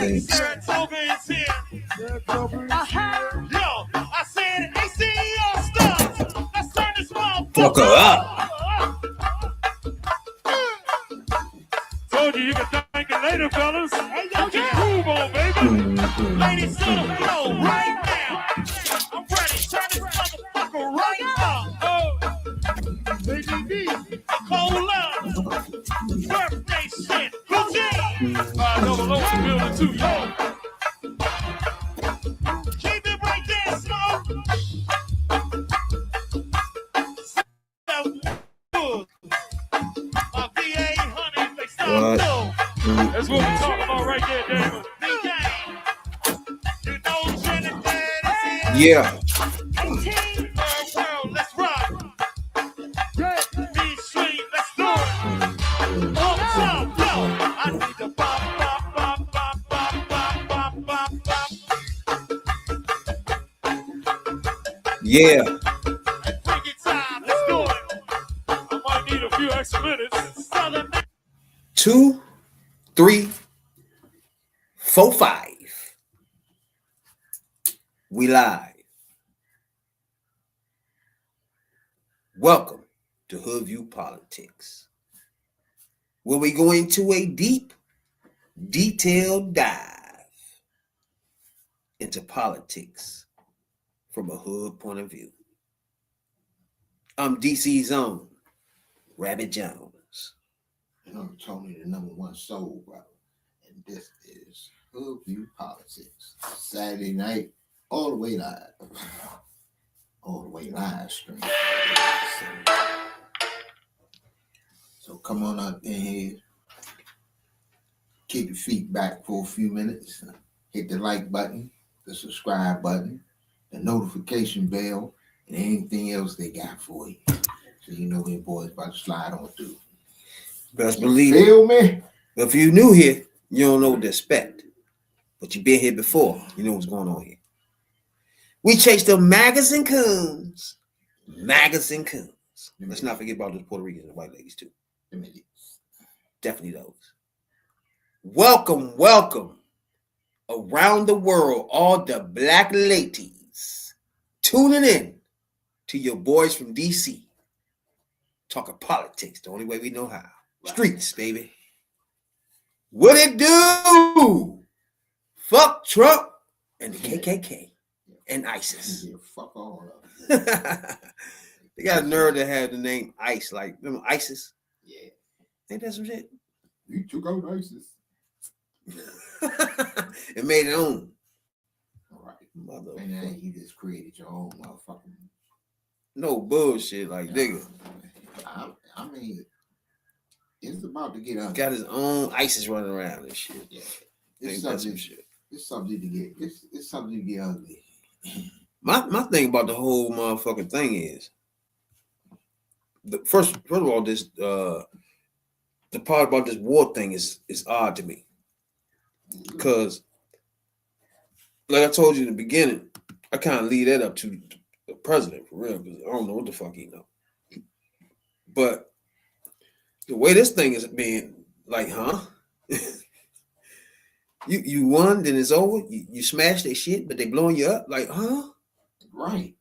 things. Saratoga is here. Yo, I said ACEO stuff. Let's turn this motherfucker up. Told you can thank it later, fellas. Put your groove on, baby. Ladies to the floor right now. I'm ready. Turn this motherfucker right up. Baby, hold up. Birthday shit. Routine. Double O building too, yo. Keep it right there, Smoke. My VA, honey, they stop. That's what we're talking about right there, David. You know Trinidad is here. Yeah. World, let's rock. Be sweet, let's do it. Up top, yo. I need the bop, bop, bop, bop, bop, bop, bop, bop. Yeah. Freaky time, let's do it. I might need a few extra minutes. 2, 3, 4, 5. We live. Welcome to Hoodviewpolitics, where we go into a deep, detailed dive into politics from a hood point of view. I'm DC's own Rabbit Jones. And I'm Tony, the #1 soul brother. And this is Hoodviewpolitics. Saturday night, all the way live. All the way live stream. So come on up in here. Keep your feet back for a few minutes. Hit the like button, the subscribe button, the notification bell, and anything else they got for you. So you know your boys about to slide on through. Best believe it. Feel me? If you're new here, you don't know what to expect. But you've been here before. You know what's going on here. We chase the magazine coons. Magazine coons. Let's not forget about those Puerto Ricans and white ladies too. Definitely those. Welcome, welcome. Around the world, all the black ladies tuning in to your boys from DC. Talking politics the only way we know how. Streets, baby. What it do? Fuck Trump and the KKK and ISIS. Yeah, fuck all of them. They got a nerve to have the name ICE, like, remember ISIS? Yeah. Ain't that some shit? You took out ISIS. It made it own. All right. And then you just created your own motherfucking. No bullshit, like, nigga. I mean, it's about to get ugly. Got his own ISIS running around and shit. Yeah. It's something to get. It's something to get ugly. My thing about the whole motherfucking thing is, first of all, this the part about this war thing is odd to me, because, like I told you in the beginning, I kind of leave that up to the president for real, because I don't know what the fuck he know. But the way this thing is being, like, huh? You won, then it's over. You smashed their shit, but they blowing you up, like, huh? Right.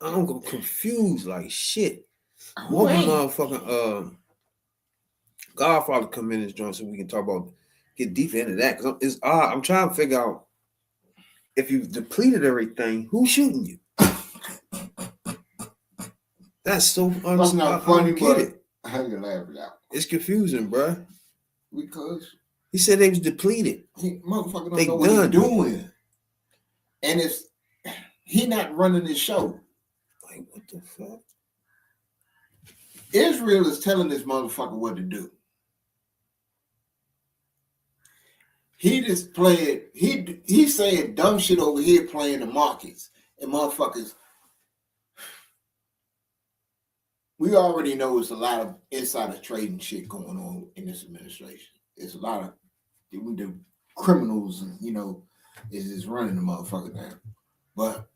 I'm confused like shit. What motherfucking Godfather come in this joint so we can talk about, get deep into that, because it's odd. I'm trying to figure out, if you've depleted everything, who's shooting you? That's so That's not funny, but I had to laugh it out. It's confusing, bruh. Because he said they was depleted. Motherfucker don't know what he's doing. And it's he not running this show. Like, what the fuck? Israel is telling this motherfucker what to do. He just playing, he saying dumb shit over here playing the markets. And motherfuckers, we already know it's a lot of insider trading shit going on in this administration. It's a lot of the criminals, you know, is running the motherfucker down. But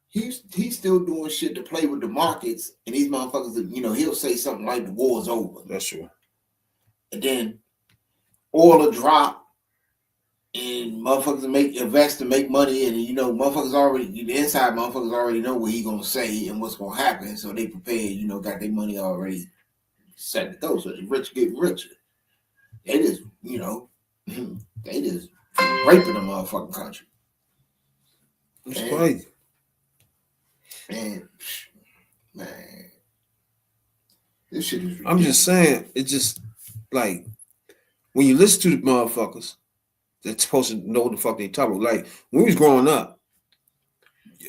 he's still doing shit to play with the markets, and these motherfuckers, you know, he'll say something like the war's over. That's true. And then oil will drop, And motherfuckers invest and make money, and the inside motherfuckers already know what he gonna say and what's gonna happen, so they prepared, got their money already set to go. So the rich get richer. They just, they just raping the motherfucking country. It's crazy. And man, this shit is ridiculous. I'm just saying, it's just like when you listen to the motherfuckers that's supposed to know what the fuck they talking about. Like when we was growing up,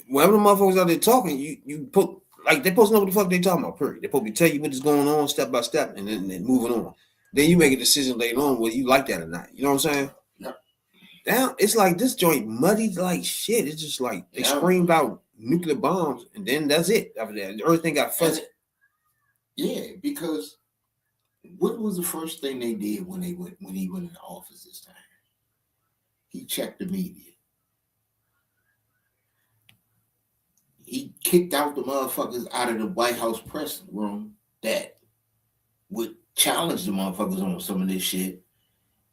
whenever the motherfuckers out there talking, you put like they supposed to know what the fuck they talking about. Period. They supposed to tell you what is going on step by step, and then moving on. Then you make a decision later on whether you like that or not. You know what I'm saying? Yeah. Now it's like this joint muddied like shit. It's just like they screamed out nuclear bombs, and then that's it. After that, everything got fuzzy. Yeah, because what was the first thing they did when he went into office this time? He checked the media. He kicked out the motherfuckers out of the White House press room that would challenge the motherfuckers on some of this shit.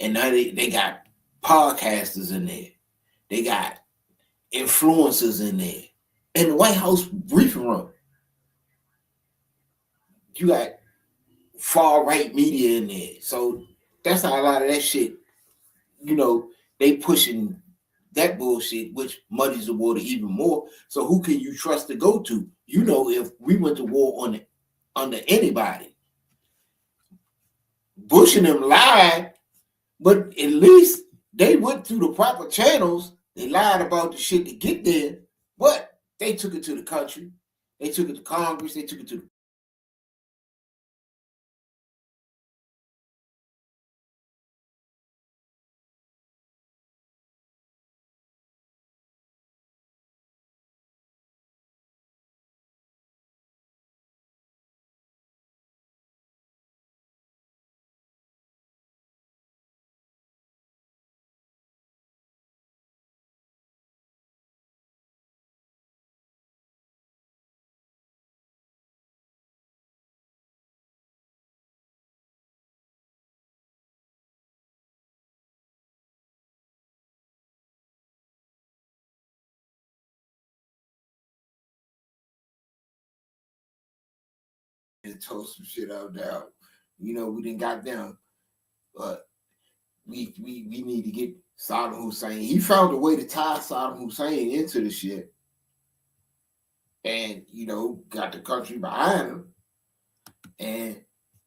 And now they got podcasters in there. They got influencers in there. In the White House briefing room, you got far-right media in there. So that's how a lot of that shit, they pushing that bullshit, which muddies the water even more. So who can you trust to go to? If we went to war under anybody. Bush and them lied, but at least they went through the proper channels. They lied about the shit to get there, but they took it to the country. They took it to Congress. They took it to and toast some shit out now. We didn't got them, but we need to get Saddam Hussein. He found a way to tie Saddam Hussein into the shit, and got the country behind him. And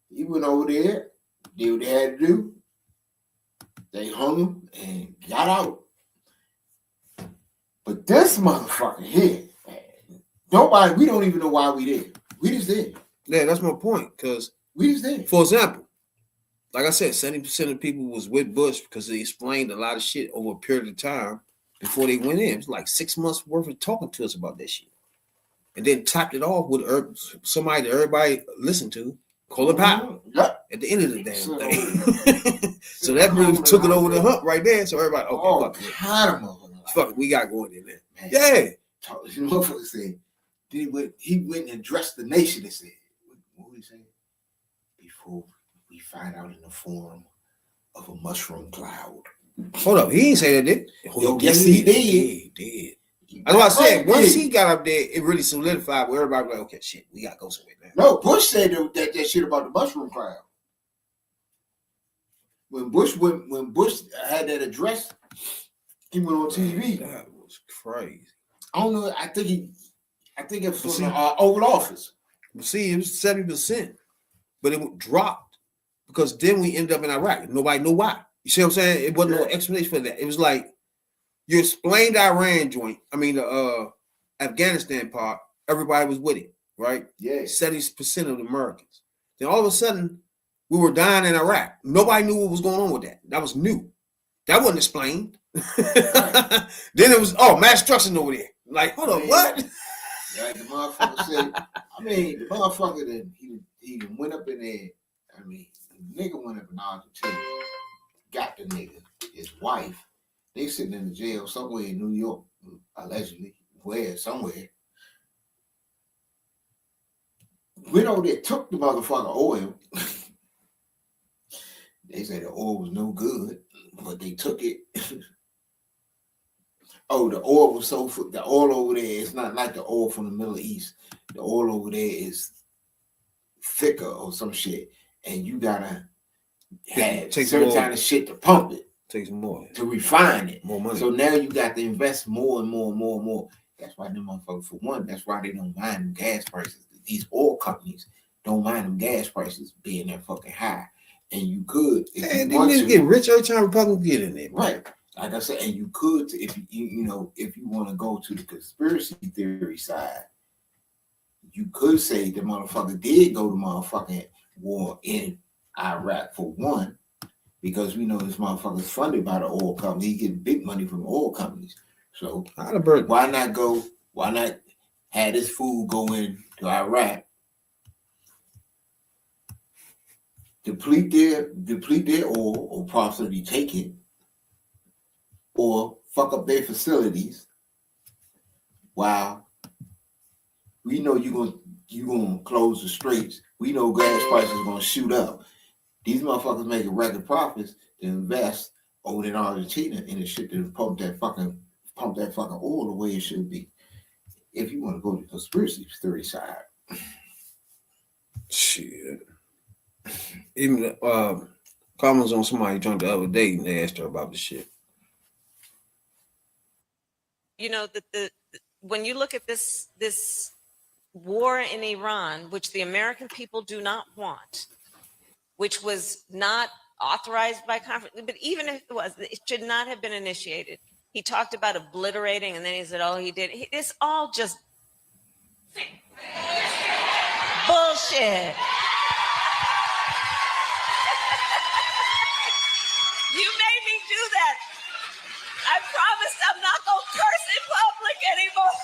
he went over there, did what they had to do. They hung him and got out. But this motherfucker here, man, we don't even know why we did. We just did. Yeah, that's my point. Because we just did. For example, like I said, 70% of people was with Bush because they explained a lot of shit over a period of time before they went in. It was like 6 months worth of talking to us about that shit. And then topped it off with somebody that everybody listened to, Colin Powell, at the end of the damn thing. So that really took it over the hump right there. So everybody, fuck it, we got going in there. Man, yeah. Motherfucker said, he went and addressed the nation and said, what would he say? Before we find out in the form of a mushroom cloud. Hold up, he didn't say that, did he? Yes, he did. He did. That's what I said. Once he got up there, it really solidified where everybody was like, okay, shit, we got to go somewhere now. No, Bush said that shit about the mushroom cloud. When Bush had that address, he went on TV. That was crazy. I don't know. I think it was from the Oval Office. See, it was 70%, but it dropped because then we ended up in Iraq. Nobody knew why. You see what I'm saying? It wasn't no explanation for that. It was like you explained the Iran joint. I mean the Afghanistan part. Everybody was with it, right? Yeah. 70% of the Americans. Then all of a sudden, we were dying in Iraq. Nobody knew what was going on with that. That was new. That wasn't explained. Right. Then it was mass destruction over there. Like, hold on, what? Like the motherfucker said. I mean, the motherfucker that he went up in there. I mean, the nigga went up in Argentina, got the nigga, his wife. They sitting in the jail somewhere in New York, allegedly. Somewhere. Went over there, took the motherfucker oil. They said the oil was no good, but they took it. oh, the oil was the oil over there is not like the oil from the Middle East. The oil over there is thicker or some shit, and you gotta have certain kind of shit to pump it. Takes more to refine it. More money. So now you got to invest more and more and more and more. That's why them motherfuckers, for one, that's why they don't mind them gas prices. These oil companies don't mind them gas prices being that fucking high. And you could, if they want need to get rich every time Republicans get in there. Right. Like I said, and you could, if you know, if you want to go to the conspiracy theory side, you could say the motherfucker did go to motherfucking war in Iraq for one, because we know this motherfucker's funded by the oil company. He getting big money from oil companies. So why not go? Why not have this fool go in to Iraq, deplete their oil or possibly take it, or fuck up their facilities, while we know you're gonna close the straits. We know gas prices are gonna shoot up. These motherfuckers making record profits to invest over in Argentina in the shit to pump that fucking oil the way it should be. If you want to go to the conspiracy theory side. Shit. Even comments on somebody joined the other day and they asked her about the shit. You know, the when you look at this war in Iran, which the American people do not want, which was not authorized by conference, but even if it was, it should not have been initiated. He talked about obliterating, and then he said, oh, he did. It's all just bullshit. You made me do that. I promised I'm not going to curse in public anymore.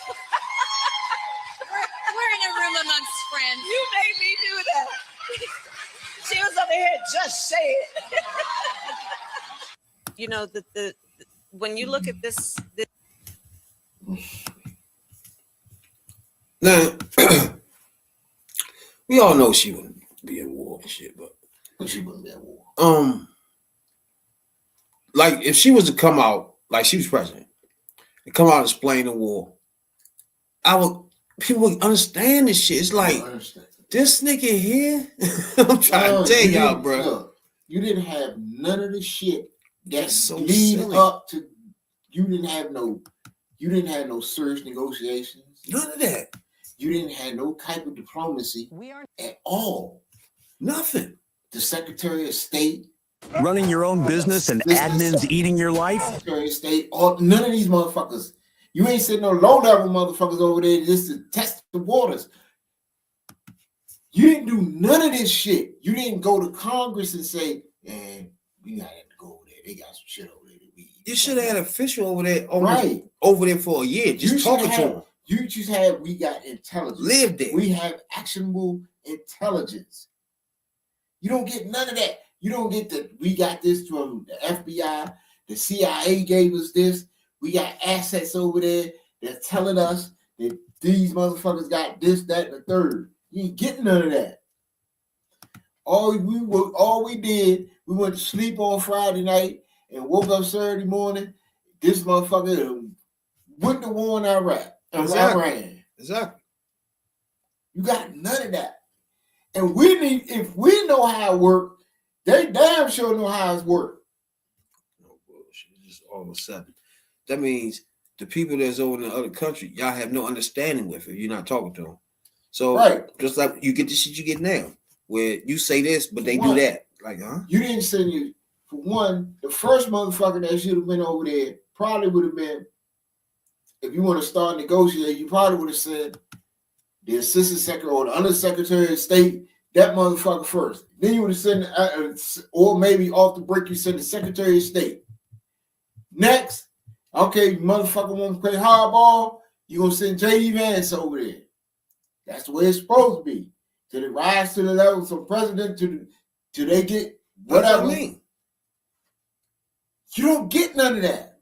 We're in a room amongst friends. You made me do that. She was over here, just say it. You know, the when you look at this now, we all know she wouldn't be at war and shit, but she wouldn't be at war. Like if she was to come out, like she was president, and come out and explain the war, people would understand this shit. It's like this nigga here. I'm trying to tell y'all, bro. Look, you didn't have none of the shit that's so lead silly. up to. You didn't have no serious negotiations. None of that. You didn't have no type of diplomacy at all. Nothing. The Secretary of State. Running your own business and admins eating your life? Secretary of State. None of these motherfuckers. You ain't sitting no low-level motherfuckers over there just to test the waters. You didn't do none of this shit. You didn't go to Congress and say, man, we gotta have to go over there. They got some shit over there that we eat. You should have had an official over there, right, over there for a year, just talking to him. You just had, we got intelligence. Live there. We have actionable intelligence. You don't get none of that. You don't get we got this from the FBI. The CIA gave us this. We got assets over there that's telling us that these motherfuckers got this, that, and the third. You ain't getting none of that. All we did, we went to sleep on Friday night and woke up Saturday morning. This motherfucker went to war in Iraq. Iran. Exactly. You got none of that. And if we know how it works, they damn sure know how it works. No bullshit. Just all of a sudden. That means the people that's over in the other country, y'all have no understanding with if you're not talking to them. So just like you get the shit you get now, where you say this, but they do that. Like, huh? You didn't send you, for one, the first motherfucker that should have been over there probably would have been, if you want to start negotiating, you probably would have said the assistant secretary or the undersecretary of state, that motherfucker first. Then you would have sent, or maybe off the break, you send the secretary of state. Next, okay, you motherfucker want to play hardball, you're going to send J.D. Vance over there. That's the way it's supposed to be. Till they rise to the level from president till they get whatever. What I mean. You don't get none of that.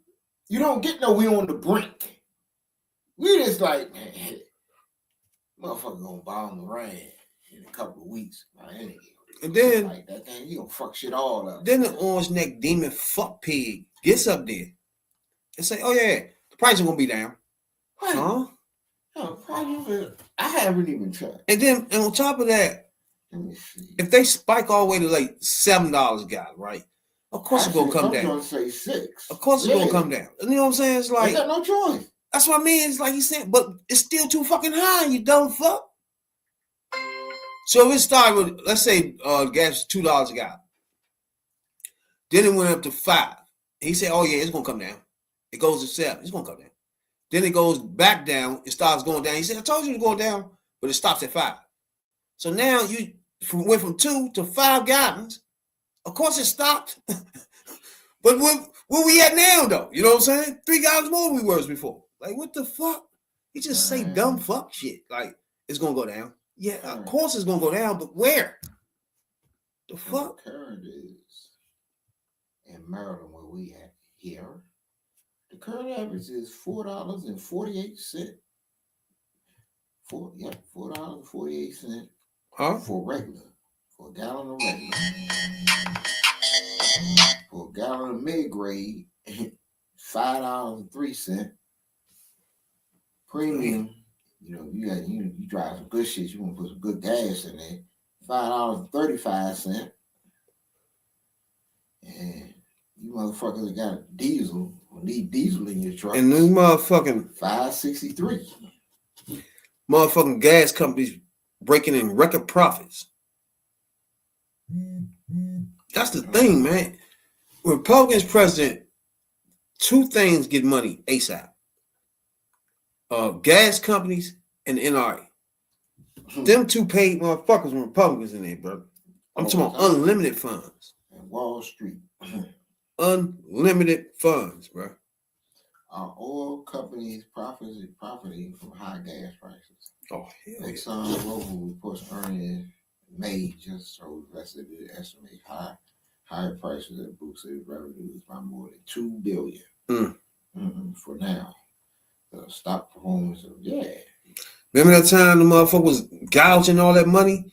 You don't get no, we on the brink. We just like, man, motherfucker gonna bomb Iran in a couple of weeks. Man, and then like that thing, he gonna fuck shit all up. Then the orange neck demon fuck pig gets up there and say, oh yeah, the Price is gonna be down. What? Huh? No, I haven't even checked. And then and on top of that, Let me see. if they spike all the way to like $7 a gallon, right? Of course it's gonna come I'm down. gonna say 6. Of course it's gonna come down. You know what I'm saying? It's I like got no choice. that's what I mean. It's like he's saying, but it's still too fucking high, you dumb fuck. So if it started with, let's say gas $2 a gallon. Then it went up to 5. He said, oh yeah, it's gonna come down. It goes to 7, it's gonna come down. Then it goes back down, it starts going down. He said, I told you it was going down, but it stops at 5. So now you went from 2 to 5 gallons. Of course it stopped. But where we at now though? You know what I'm saying? 3 gallons more than we were before. Like what the fuck? He just say dumb fuck shit. Like it's gonna go down. Yeah, of course it's gonna go down, but where? The fuck? The current is in Maryland where we at here. The current average is $4.48. $4.48 Huh? for regular. For a gallon of regular. For a gallon of mid-grade, $5.03. Premium, you know, you drive some good shit, you want to put some good gas in there. $5.35. And you motherfuckers that got diesel or need diesel in your truck. And these motherfucking $5.63. motherfucking gas companies breaking in record profits. That's the thing, man. Republicans president, 2 things get money ASAP. Gas companies and the NRA. Them 2 paid motherfuckers when Republicans in there, bro. I'm talking about unlimited funds. And Wall Street. Unlimited funds, bro. Our oil companies profiting from high gas prices. Oh, hell yeah. ExxonMobil reports earnings May just so invested it estimate higher prices that boosted revenues by more than $2 billion. For now. The stock performance of Remember that time the motherfucker was gouging all that money?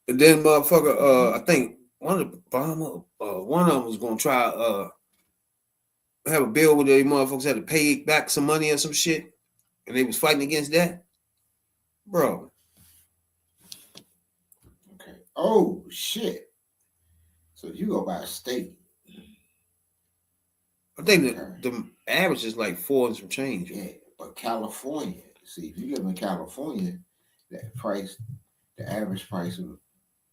And then motherfucker, I think one of them was gonna try have a bill where they motherfuckers had to pay back some money or some shit. And they was fighting against that. Bro. Okay. Oh shit. So you go by state. I think the average is like 4 and some change. Yeah, but California, see, if you live in California, the average price of a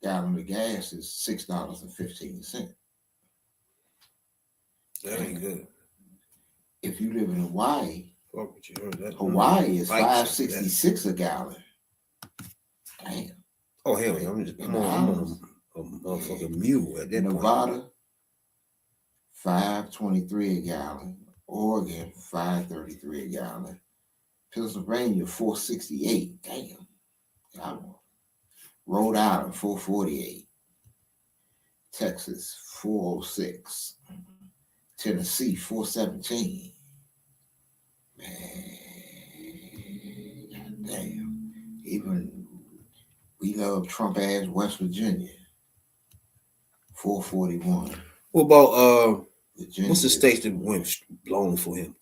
gallon of gas is $6.15. That ain't good. If you live in Hawaii, Fuck what you heard that. Hawaii is $5.66 a gallon. Damn. Oh hell yeah! I'm on a motherfucking mule at that Nevada, $5.23 a gallon. Oregon, $5.33 a gallon. Pennsylvania, $4.68. Damn. Rhode Island, $4.48. Texas, $4.06. Tennessee, $4.17. Man, goddamn. Even we love Trump ass West Virginia, $4.41. What about Virginia, what's the states that went blown for him?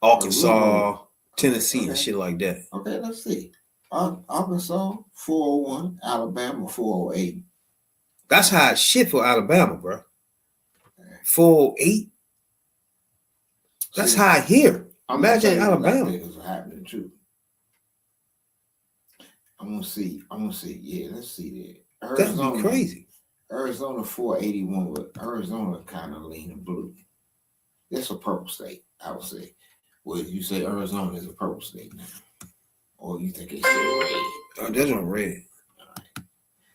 Arkansas, Tennessee, and shit like that. Okay, let's see. Arkansas, $4.01. Alabama, $4.08. That's high shit for Alabama, bro. 4.08. That's high here. Imagine Alabama. Things are happening too. I'm gonna see. Yeah, let's see there. That'd be crazy. Arizona, $4.81, but Arizona kind of leaning blue. It's a purple state, I would say. Well, you say Arizona is a purple state now, or you think it's still red? That's on red.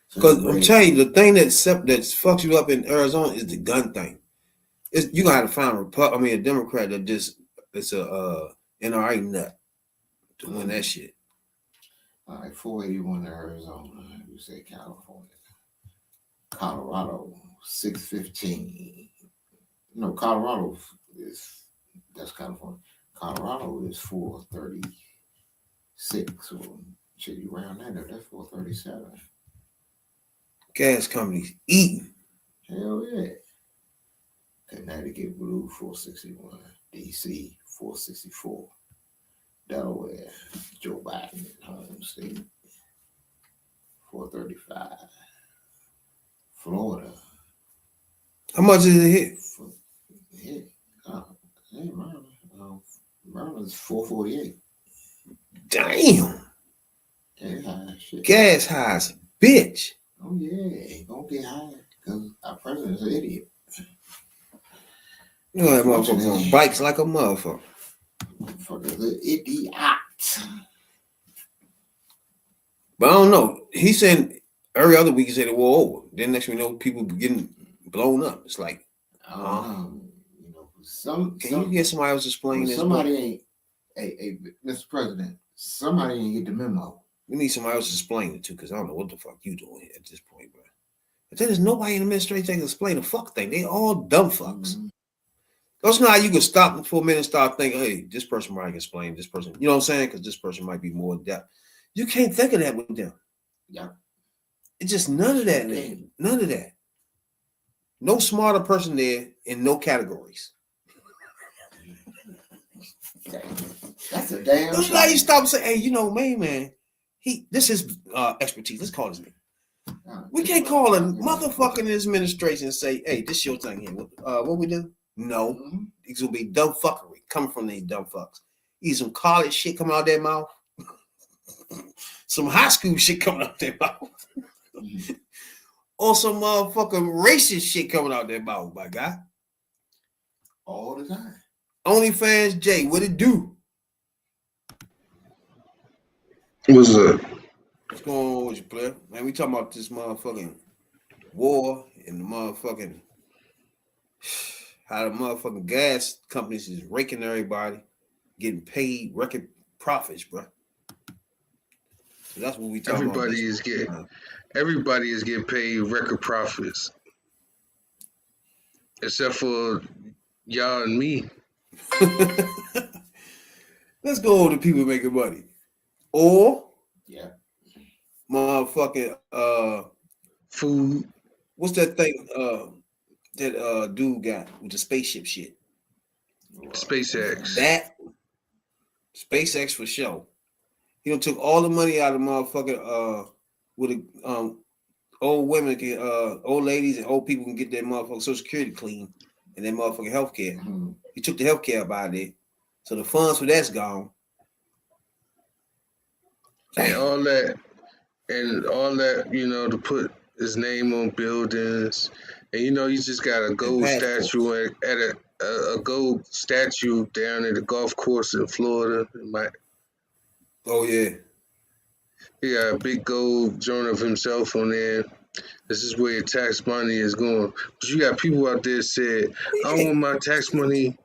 So Because I'm telling you, the thing that fucks you up in Arizona is the gun thing. You gonna have to find a Democrat that just it's a NRA nut to win that shit. All right, 481 in Arizona. You say California. Colorado, 615. No, Colorado that's California. Colorado is 436. Or should you round that up? That's 437. Gas companies eating. Hell yeah. Connecticut blue, 461. DC, 464. Delaware, Joe Biden, home state, 435. Florida, How much is it hit? hey, Maryland's 448. Damn. Yeah, high shit. Gas high as a bitch. Oh yeah, it gonna get higher because our president's an idiot. You know that motherfucker on bikes like a motherfucker. Motherfucker's an idiot. But I don't know. He said every other week he said the war over. Then next thing you know, people getting blown up. It's like, I don't know. You know, can you get somebody else to explain this? Somebody ain't, hey, Mr. President, somebody ain't get the memo. We need somebody else to explain it too, because I don't know what the fuck you doing here at this point, bro. But there's nobody in the administration that can explain the fuck thing. They all dumb fucks. Mm-hmm. That's not how you can stop for a minute and start thinking, hey, this person might explain this person. You know what I'm saying? Because this person might be more in depth. You can't think of that with them. Yeah. It's just none of that, man. None of that. No smarter person there in no categories. That's a damn. That's why you stop and say, hey, you know, man, this is expertise. Let's call his name. We can't call a motherfucker in this administration and say, hey, this your thing here. What we do? No. Mm-hmm. It's gonna be dumb fuckery coming from these dumb fucks. Either some college shit coming out their mouth, some high school shit coming out their mouth, or some motherfucking racist shit coming out their mouth, my guy. All the time. OnlyFans Jay, what it do? What's up? What's going on with you, player? Man, we talking about this motherfucking war and the motherfucking how the motherfucking gas companies is raking everybody, getting paid record profits, bro. So that's what we talking about. Everybody is getting paid record profits, except for y'all and me. Let's go over to people making money, or yeah, motherfucking food. What's that thing? That dude got with the spaceship shit. SpaceX. That SpaceX for sure. He done took all the money out of motherfucking with a old women can old ladies and old people can get their motherfucking Social Security clean and their motherfucking health care. Mm-hmm. He took the health care up out of there. So the funds for that's gone. And all that, you know, to put his name on buildings. And you know, you just got a gold statue at a gold statue down at the golf course in Florida. Oh yeah. He got a big gold joint of himself on there. This is where your tax money is going. But you got people out there said, I don't want my tax money.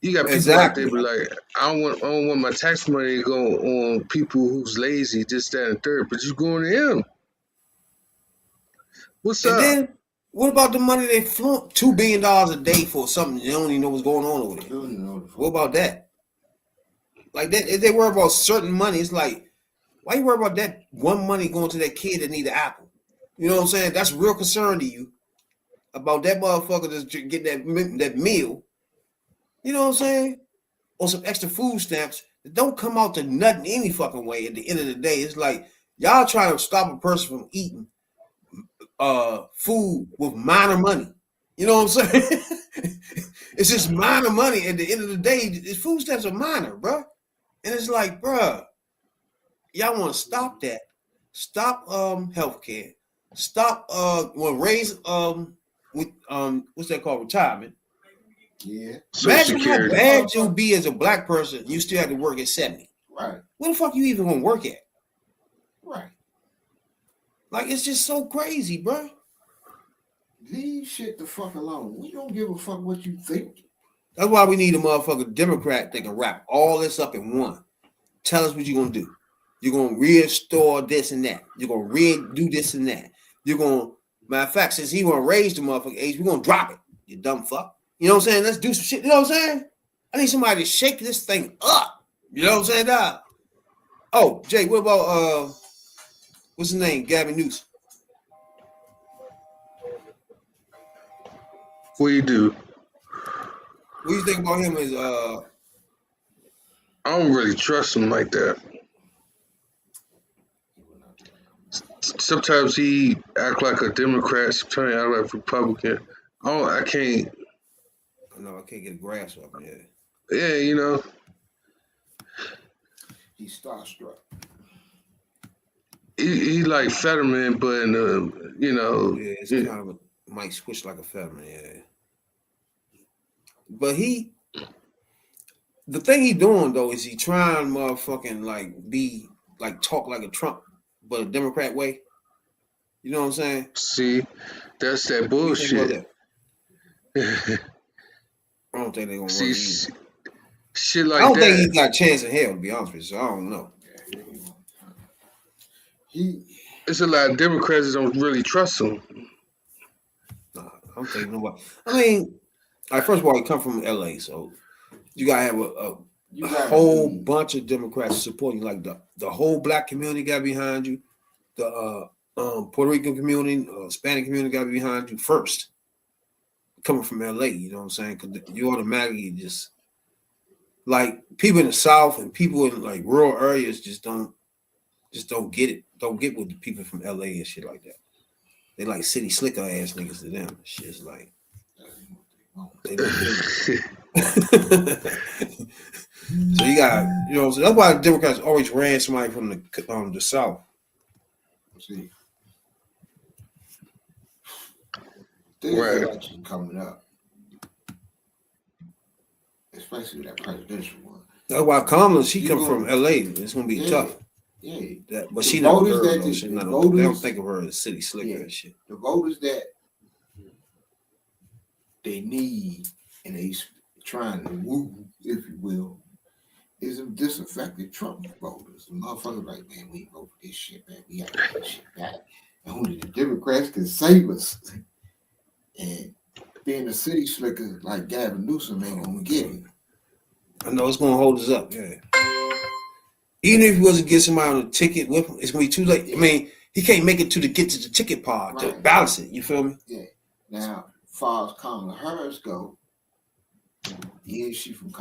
You got people out there be like, I don't want my tax money to go on people who's lazy, this, that, and third. But you going to him. What's up? Then what about the money they flunk $2 billion a day for something they don't even know what's going on over there? What about that? Like that, if they worry about certain money, it's like, why you worry about that one money going to that kid that need an apple? You know what I'm saying? That's real concern to you about that motherfucker that's getting that meal. You know what I'm saying? Or some extra food stamps that don't come out to nothing any fucking way. At the end of the day, it's like y'all trying to stop a person from eating food with minor money. You know what I'm saying? It's just minor money. At the end of the day, the food stamps are minor, bro. And it's like, bro, y'all want to stop that. Stop healthcare. Stop raise with what's that called? Retirement. Yeah. Imagine how bad you'll be as a black person. You still have to work at 70. Right. Where the fuck you even gonna work at? Right. Like it's just so crazy, bro. Leave shit the fuck alone. We don't give a fuck what you think. That's why we need a motherfucking Democrat that can wrap all this up in one. Tell us what you're gonna do. You're gonna restore this and that. You're gonna redo this and that. You're gonna, matter of fact, since he wanna raise the motherfucking age, we're gonna drop it. You dumb fuck. You know what I'm saying? Let's do some shit. You know what I'm saying? I need somebody to shake this thing up. You know what I'm saying? Dog? Oh, Jay, what about what's his name? Gavin Newsom. What do you do? What do you think about him as I don't really trust him like that. Sometimes he act like a Democrat, sometimes he act like a Republican. I can't. No, I can't get a grasp of it. Yeah, you know. He's starstruck. He like Fetterman, but in you know. Yeah, it's kind of might switch like a Fetterman. Yeah, but the thing he doing though is he trying motherfucking like be like talk like a Trump, but a Democrat way. You know what I'm saying? See, that's that What do you think about bullshit. that? I don't think they're gonna See, work either. shit I like don't think that. he's got a chance in hell, to be honest with you. So I don't know. It's a lot of Democrats that don't really trust him. Nah, I don't think nobody. I mean, first of all, he come from LA, so you gotta have a whole bunch of Democrats supporting you. Like the whole black community got behind you. The Puerto Rican community, Hispanic community got behind you first. Coming from LA, you know what I'm saying? Because you automatically just like people in the South and people in like rural areas just don't get it. Don't get with the people from LA and shit like that. They like city slicker ass niggas to them. Shit's like they don't feel it. So you got, you know, so that's why the Democrats always ran somebody from the South. See, there's Right. an election coming up, especially that presidential one. That's why Kamala, she come from LA. It's gonna be tough. Yeah. But The she not a voters girl, that though. the She's not voters- they don't think of her as city slicker and shit. The voters that they need and they trying to woo, if you will, is them disaffected Trump voters. The motherfuckers like, man, we vote for this shit, man. We got to get this shit back. And only the Democrats can save us. And being a city slicker like Gavin Newsom ain't gonna get it. I know it's gonna hold us up, yeah. Even if he wasn't get somebody on the ticket with him, it's gonna be too late. I mean, he can't make it to the ticket pod to balance it. You feel me? Yeah. Now, as far as Kamala Harris go, yeah, she from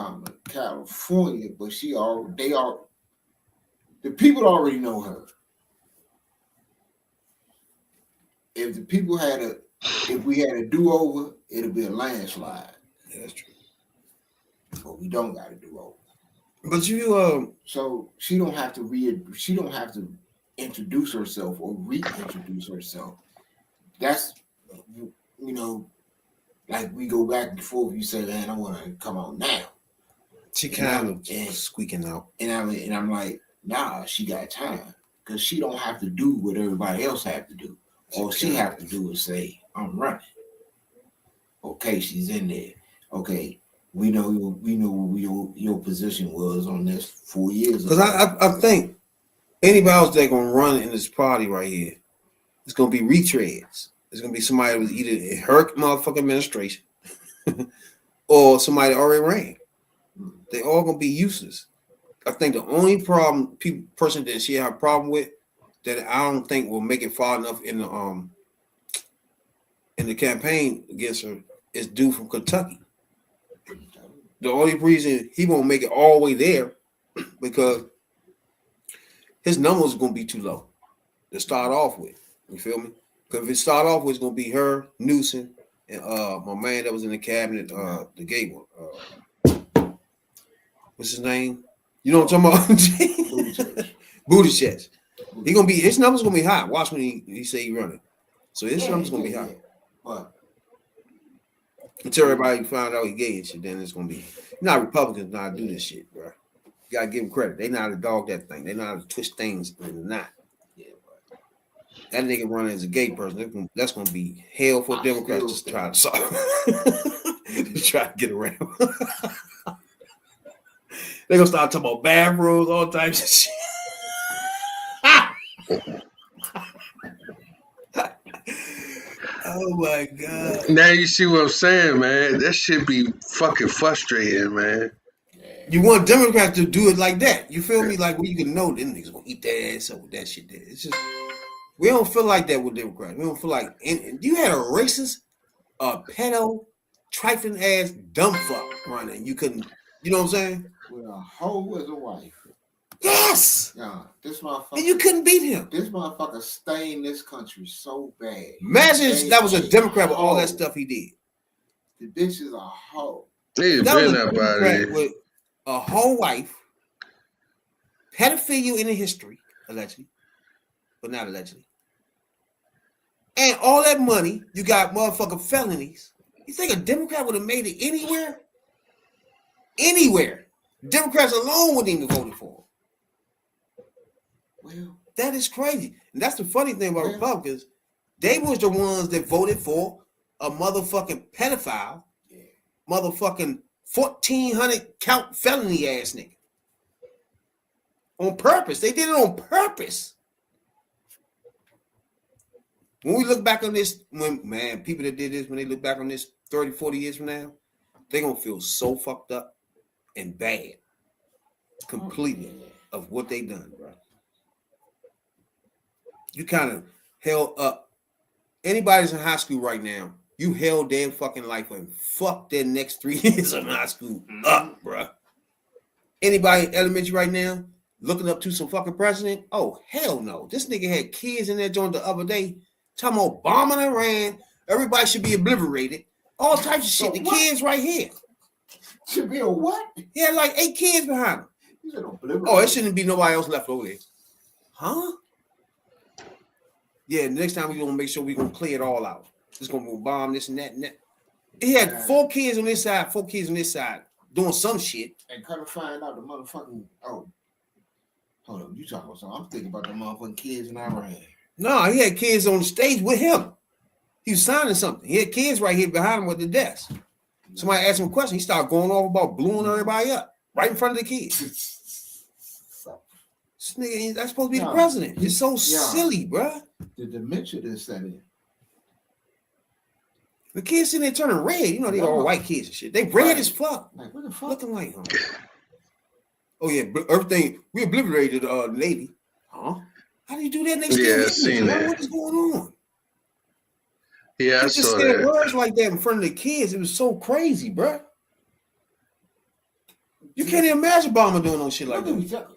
California, but the people already know her. If we had a do-over, it'll be a landslide. Yeah, that's true. But we don't got a do-over. But you So she don't have to introduce herself or reintroduce herself. That's, you know, like we go back and forth. You say, man, I want to come on now. she kind of squeaking out. And I'm like, nah, she got time because she don't have to do what everybody else have to do. All she have to do is say, I'm running. Okay, she's in there. Okay, we know what your position was on this 4 years ago. Because I think anybody else that gonna run in this party right here, it's gonna be retreads. It's gonna be somebody who's either in her motherfucking administration or somebody that already ran. They all gonna be useless. I think the only person that she have a problem with that I don't think will make it far enough in the campaign against her is dude from Kentucky. The only reason he won't make it all the way there because his numbers are gonna be too low to start off with. You feel me? Because if it start off with, it's gonna be her, Newsom, and my man that was in the cabinet, the gay one. What's his name? You know what I'm talking about? Booty chest. His numbers gonna be high. Watch when he say he running. So his numbers gonna be high. But until everybody find out he gay and shit, then it's gonna be. Not Republicans know how to do this shit, bro. You gotta give them credit. They know how to dog that thing. They know how to twist things in the knot. Yeah, but that nigga running as a gay person, that's gonna be hell for Democrats to try to solve. To try to get around. They're gonna start talking about bathrooms, all types of shit. Oh my God. Now you see what I'm saying, man. That shit be fucking frustrating, man. You want Democrats to do it like that. You feel me? Like where you can know them niggas gonna eat their ass up with that shit there. It's just we don't feel like that with Democrats. We don't feel like you had a racist, pedo, trifling ass dumb fuck running. You couldn't, you know what I'm saying? With a hoe as a wife. Yes. Yeah, this motherfucker. And you couldn't beat him. This motherfucker stained this country so bad. Imagine if that was a Democrat with all that stuff he did. The bitch is a hoe. They That was been a up out Democrat of with a whole wife, pedophilia in the history, allegedly, but not allegedly. And all that money, you got motherfucking felonies. You think a Democrat would have made it anywhere? Anywhere. Democrats alone wouldn't even vote for him. Well, that is crazy. And that's the funny thing about Republicans. They was the ones that voted for a motherfucking pedophile, motherfucking 1,400 count felony ass nigga. On purpose. They did it on purpose. When we look back on this, people that did this, when they look back on this 30, 40 years from now, they're going to feel so fucked up and bad completely of what they done, bro. You kind of held up. Anybody's in high school right now, you held their fucking life and fuck their next 3 years of high school up, bro. Anybody in elementary right now looking up to some fucking president? Oh, hell no. This nigga had kids in that joint the other day talking about bombing Iran. Everybody should be obliterated. All types of shit. The kids right here. Should be a what? He had like 8 kids behind him. You said obliterated. Oh, it shouldn't be nobody else left over there. Huh? Yeah, next time we're going to make sure we're going to clear it all out. It's going to bomb this and that and that. He had 4 kids on this side, 4 kids on this side doing some shit. And kind of find out the motherfucking, hold on, you talking about something. I'm thinking about the motherfucking kids in Iran. No, he had kids on the stage with him. He was signing something. He had kids right here behind him at the desk. Somebody asked him a question. He started going off about blowing everybody up right in front of the kids. This nigga, that's supposed to be the president. It's so silly, bro. The dementia that set in. The kids sitting there turning red. You know, they all white kids and shit. They red as fuck. Like, what the fuck? Looking like, oh yeah, everything. We obliterated the Navy. Huh? How do you do that next year? Yeah, I seen that. What is going on? Yeah, I He just saw said that. words like that in front of the kids. It was so crazy, bro. You can't even imagine Obama doing no shit like that.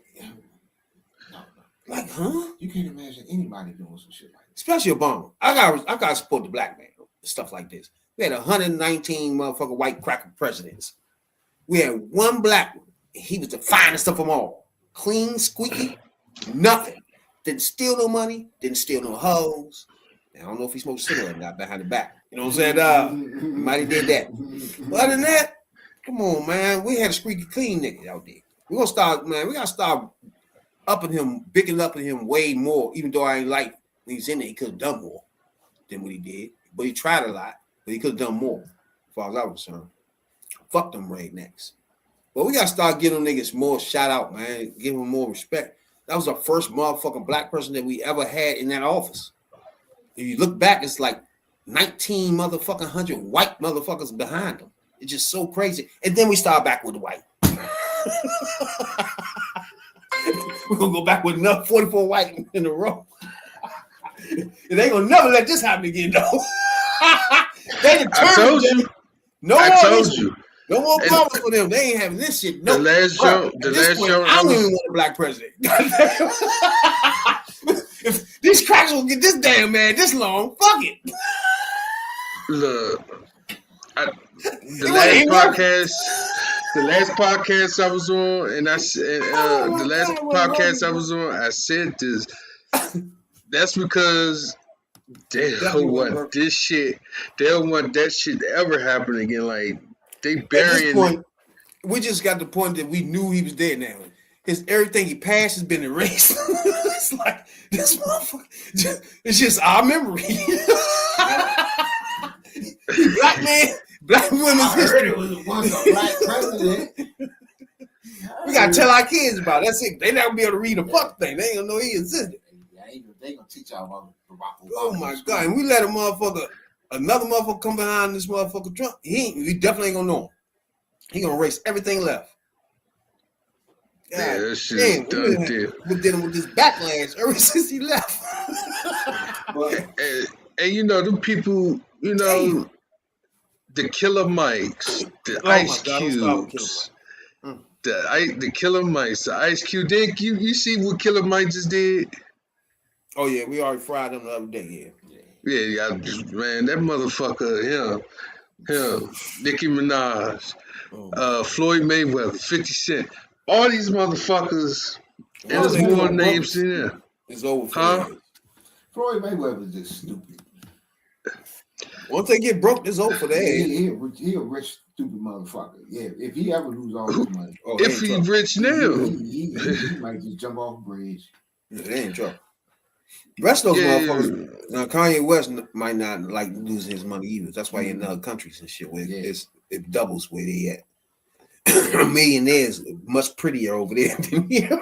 Like, huh? You can't imagine anybody doing some shit like that. Especially Obama. I gotta support the black man. Stuff like this. We had 119 motherfucking white cracker presidents. We had one black one. He was the finest of them all. Clean, squeaky, nothing. Didn't steal no money. Didn't steal no hoes. I don't know if he smoked cigarette or not behind the back. You know what I'm saying? He might have did that. But other than that, come on, man. We had a squeaky clean nigga out there. We're gonna start, man. We gotta start upping him, bigging up him way more. Even though I ain't like when he's in there, he could have done more than what he did. But he tried a lot, but he could have done more, as far as I was concerned. Fuck them rednecks. But we gotta start giving them niggas more shout out, man. Give them more respect. That was the first motherfucking black person that we ever had in that office. If you look back, it's like 19 motherfucking hundred white motherfuckers behind them. It's just so crazy. And then we start back with the white. We're gonna go back with another 44 white in a row. And they ain't gonna never let this happen again, though. I told you. No more problems for them. They ain't having this shit. No. The last show, I don't even want a black president. If these cracks will get this damn man this long, fuck it. Look, the last podcast I was on, and I said I was on, I said this. That's because they don't want this shit. They don't want that shit to ever happen again. Like they burying it. We just got the point that we knew he was dead now. Everything he passed has been erased. It's like this motherfucker. It's just our memory. Black man, black women's history. It was once a black president. We gotta tell our kids about it. That's it. They not gonna be able to read a fuck thing. They ain't gonna know he existed. They gonna teach y'all about Barack Obama. Oh my god! And we let another motherfucker come behind this motherfucker Trump. We definitely ain't gonna know him. He gonna erase everything left. God, yeah, that shit done deal. We're dealing with this backlash ever since he left. and you know, them people, you know, the Killer Mikes, the Ice Cubes, the Killer Mice, the Ice Cube. Dick, you see what Killer Mike just did? Oh yeah, we already fried them the other day. Yeah, man, that motherfucker, him, Nicki Minaj, Oh, Floyd Mayweather, 50 Cent, all these motherfuckers, and Once there's they get more on names brothers, in there. it's over for Huh? them. Floyd Mayweather is just stupid. Once they get broke, it's over for their ass. He a rich, stupid motherfucker. Yeah, if he ever lose all his money, Oh, If they he in trouble. rich now. he might just jump off a bridge. Yeah, they in trouble. The rest of those motherfuckers, Kanye West might not like losing his money either. That's why in other countries and shit, where it doubles where they at. Millionaires much prettier over there than here.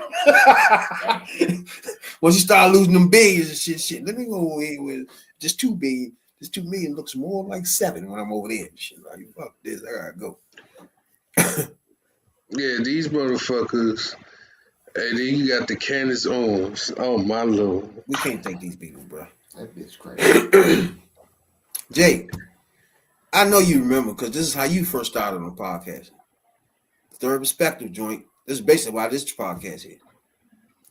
Once you start losing them billions and shit, let me go over here with just 2 billion. This 2 million looks more like 7 when I'm over there and shit. Like, fuck this, I gotta go. Yeah, these motherfuckers. And then you got the Candace Owens. Oh my lord. We can't take these people, bro. That bitch crazy. Jay, I know you remember because this is how you first started on podcasting. Third Perspective joint. This is basically why this podcast is.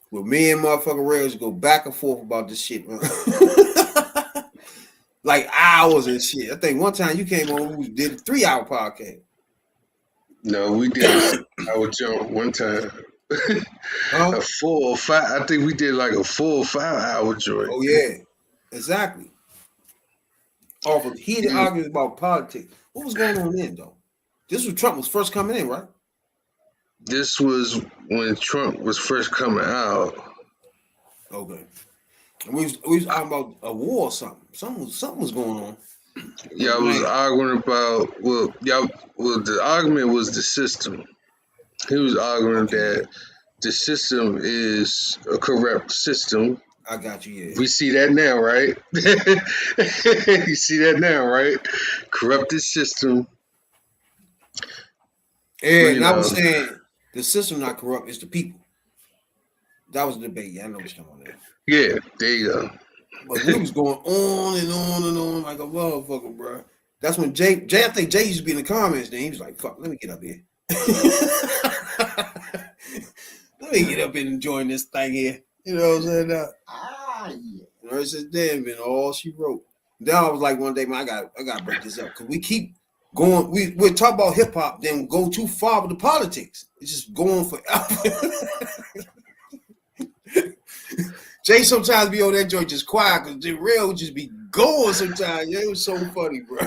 Where me and motherfucking Rails go back and forth about this shit, man. Like hours and shit. I think one time you came on, we did a 3-hour podcast. No, we did our jump one time. A 4 or 5. I think we did like a 4 or 5 hour joint. Oh yeah, exactly. Off of heated arguments about politics. What was going on then, though? This was Trump was first coming in, right? This was when Trump was first coming out. Okay. And we was talking about a war or something. Something was going on. Y'all was arguing about the argument was the system. He was arguing that the system is a corrupt system. I got you, yeah. We see that now, right? You see that now, right? Corrupted system. And I was saying the system not corrupt, it's the people. That was the debate. Yeah, I know what's going on there. Yeah, there you go. But we was going on and on and on like a motherfucker, bro. That's when Jay, I think Jay used to be in the comments. Then he was like, "Fuck, let me get up here. Let me get up and join this thing here." You know what I'm saying? Yeah. You know, it's just damn been all she wrote. Then I was like, one day, man, I gotta break this up because we keep going. We talk about hip hop, then go too far with the politics. It's just going forever. Jay sometimes be on that joint just quiet because the real would just be going sometimes. Yeah, it was so funny, bro.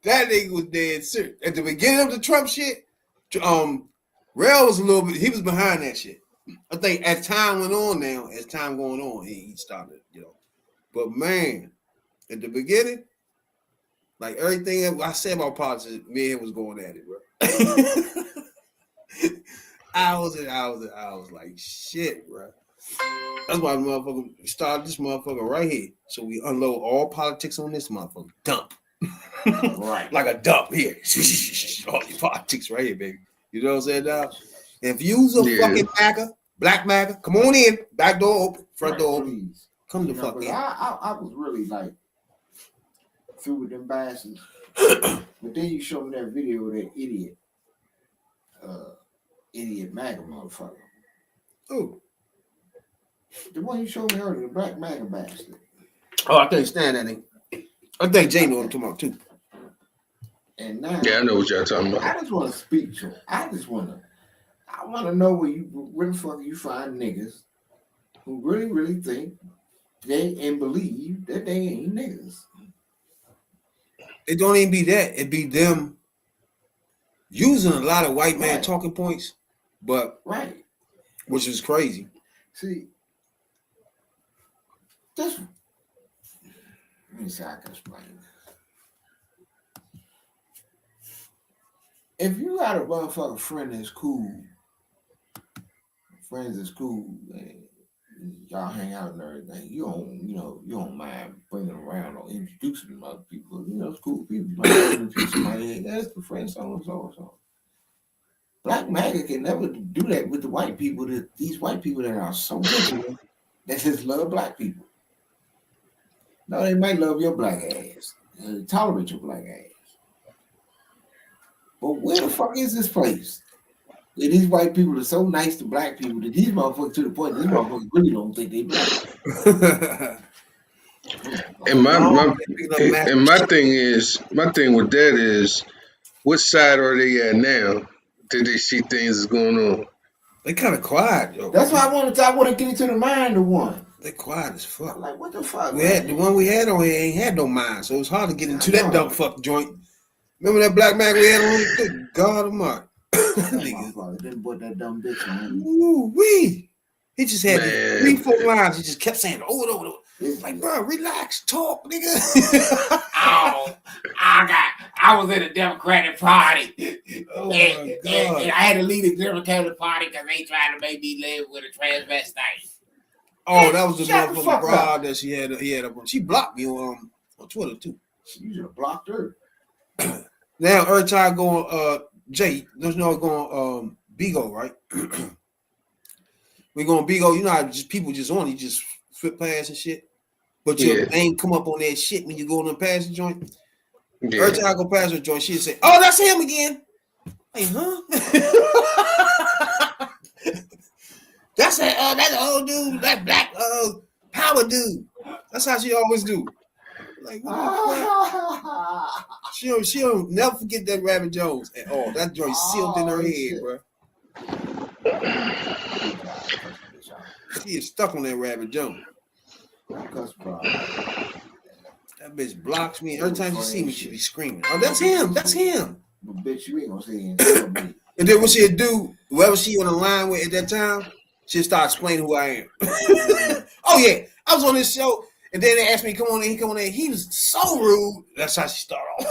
That nigga was dead serious. At the beginning of the Trump shit, Rail was a little bit, he was behind that shit. I think as time went on now, as time going on, he started, you know. But man, at the beginning, like everything I said about politics, me and him was going at it, bro. Hours and hours and hours, like shit, bro. That's why the motherfucker started this motherfucker right here. So we unload all politics on this motherfucker. Dump. Right. Like a dump here. All your politics right here, baby. You know what I'm saying now? If you's a fucking MAGA, black MAGA, come on in. Back door open, front door open. Please. Come the fuck in. I was really like through with them bastards. But then you show me that video of that idiot MAGA motherfucker. Oh. The one you showed me earlier, the black MAGA bastard. Oh, I can't stand that nigga. I think Jay know what I'm talking about too. And now, Yeah, I know what y'all talking about. I just want to speak to him. I want to know where the fuck you find niggas who really think and believe that they ain't niggas. It don't even be that. It be them using a lot of white man talking points, but which is crazy. See, let me see how I can explain this. If you got a motherfucking friend that's cool, and y'all hang out and everything, you don't mind bringing them around or introducing them to other people. You know, it's cool people. You might introduce somebody, hey, that's the friend so and so and so. Black MAGA can never do that with the white people. These white people that are so good that just love black people. No, they might love your black ass, tolerate your black ass. But where the fuck is this place? And these white people are so nice to black people that these motherfuckers to the point these motherfuckers really don't think they black. And my thing with that is, what side are they at now? Did they see things is going on? They kind of quiet, yo. That's why I want to get into the mind of one. They quiet as fuck. I'm like, what the fuck? The one we had on here ain't had no mind, so it's hard to get into that dumb fuck joint. Remember that black man we had on here? Good God Almighty. Nigga didn't put that dumb bitch on. Ooh wee. He just had 3-4 lines. He just kept saying over and over and over. It's Like, bro, relax, talk, nigga. I was in a Democratic Party. Oh and my God. I had to leave the Democratic Party because they tried to make me live with a transvestite. Oh, that was the Shut the motherfucking fuck broad that he had up on. She blocked me on Twitter too. You should have blocked her. Now every time I go on Jay, there's no going Bigo, right? We going Bigo, you know how just people just on, you just flip past and shit. But your name come up on that shit when you go on the passing joint. Yeah. Every time I go past her joint, she'd say, "Oh, that's him again." Like, huh? That's that old dude, that black power dude. That's how she always do. Like, she'll never forget that Rabbit Jones at all. That joint sealed in her head, bro. She is stuck on that Rabbit Jones. That bitch blocks me. Every time she see me, she be screaming. Oh, that's him. That's him. But bitch, you ain't gonna say him. And then what she'd do, whoever she on the line with at that time, she'd start explaining who I am. Oh yeah, I was on this show, and then they asked me, come on in. He was so rude. That's how she started off.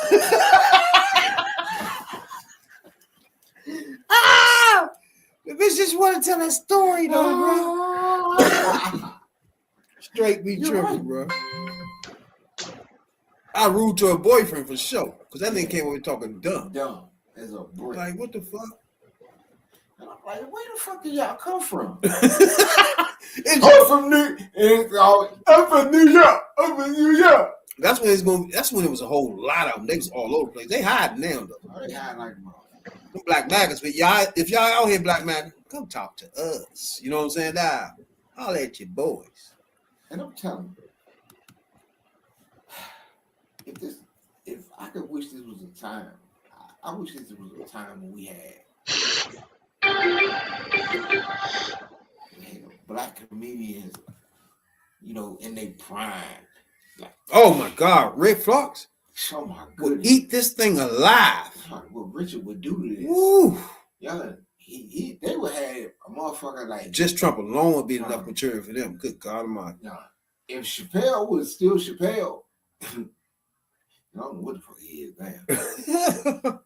The bitch just want to tell that story though, bro. Straight be tripping, bro. I rude to her boyfriend for sure, because that nigga came over talking dumb. Dumb as a brick. Like, what the fuck? And I'm like, where the fuck did y'all come from? I'm from New York. I'm from New York. That's when it was a whole lot of them. They was all over the place. They hiding now though. Oh, they hiding like them. Them black maggots, but y'all, if y'all out here black maggots, come talk to us. You know what I'm saying? Holler at your boys. And I'm telling you, if I could wish this was a time, I wish this was a time when we had black comedians, you know, in their prime. Like, oh my God, Red Fox would eat this thing alive. What Richard would do to this. Woo. Y'all, they would have a motherfucker like just Trump alone would be enough material for them. Good God Almighty. Nah, if Chappelle was still Chappelle, I don't know what the fuck he is now.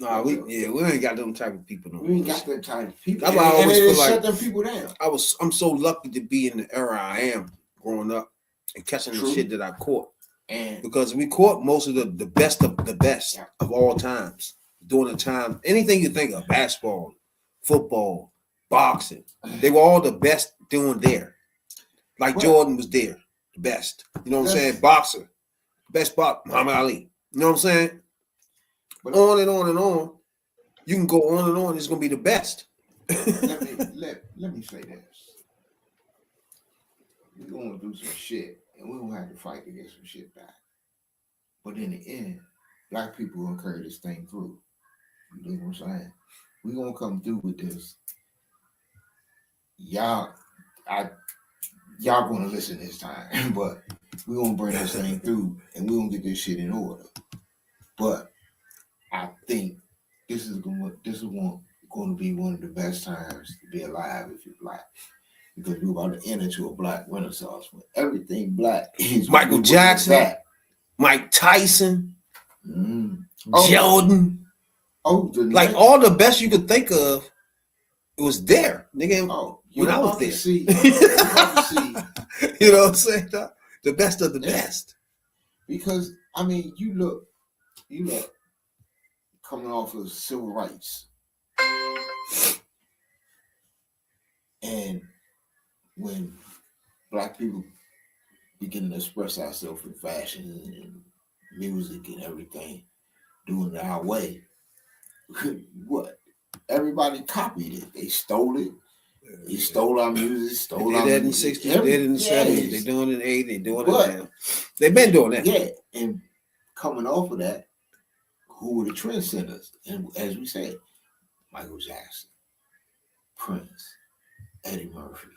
Nah, we ain't got them type of people. We ain't got them type of people. That's why I always feel like shut them people down. I'm so lucky to be in the era I am growing up and catching the shit that I caught. And because we caught most of the best of the best of all times during the time. Anything you think of, basketball, football, boxing, they were all the best doing there. Like Jordan was there, the best. You know what I'm saying? Boxer, best boxer, Muhammad Ali. You know what I'm saying? But on and on and on. You can go on and on. It's gonna be the best. let me say this. We're gonna do some shit, and we're gonna have to fight to get some shit back. But in the end, black people gonna carry this thing through. You know what I'm saying? We're gonna come through with this. Y'all gonna listen this time, but we're gonna bring this thing through, and we're gonna get this shit in order. But I think this is going to be one of the best times to be alive if you're black, because we're about to enter into a black renaissance where everything black is Michael Jackson, Mike Tyson, Jordan. Like all the best you could think of, it was there, nigga. When I was there, you know what I'm saying? The best of the best. Because I mean, you look coming off of civil rights, and when black people begin to express ourselves in fashion and music and everything, doing it our way. What? Everybody copied it. They stole it. They stole our music, stole They our did that in the music. 60s, they did it in the 70s, they Yes. doing it in the 80s, they doing But- it now. They've been doing that. Yeah, and coming off of that, who were the trendsetters? And as we said, Michael Jackson, Prince, Eddie Murphy.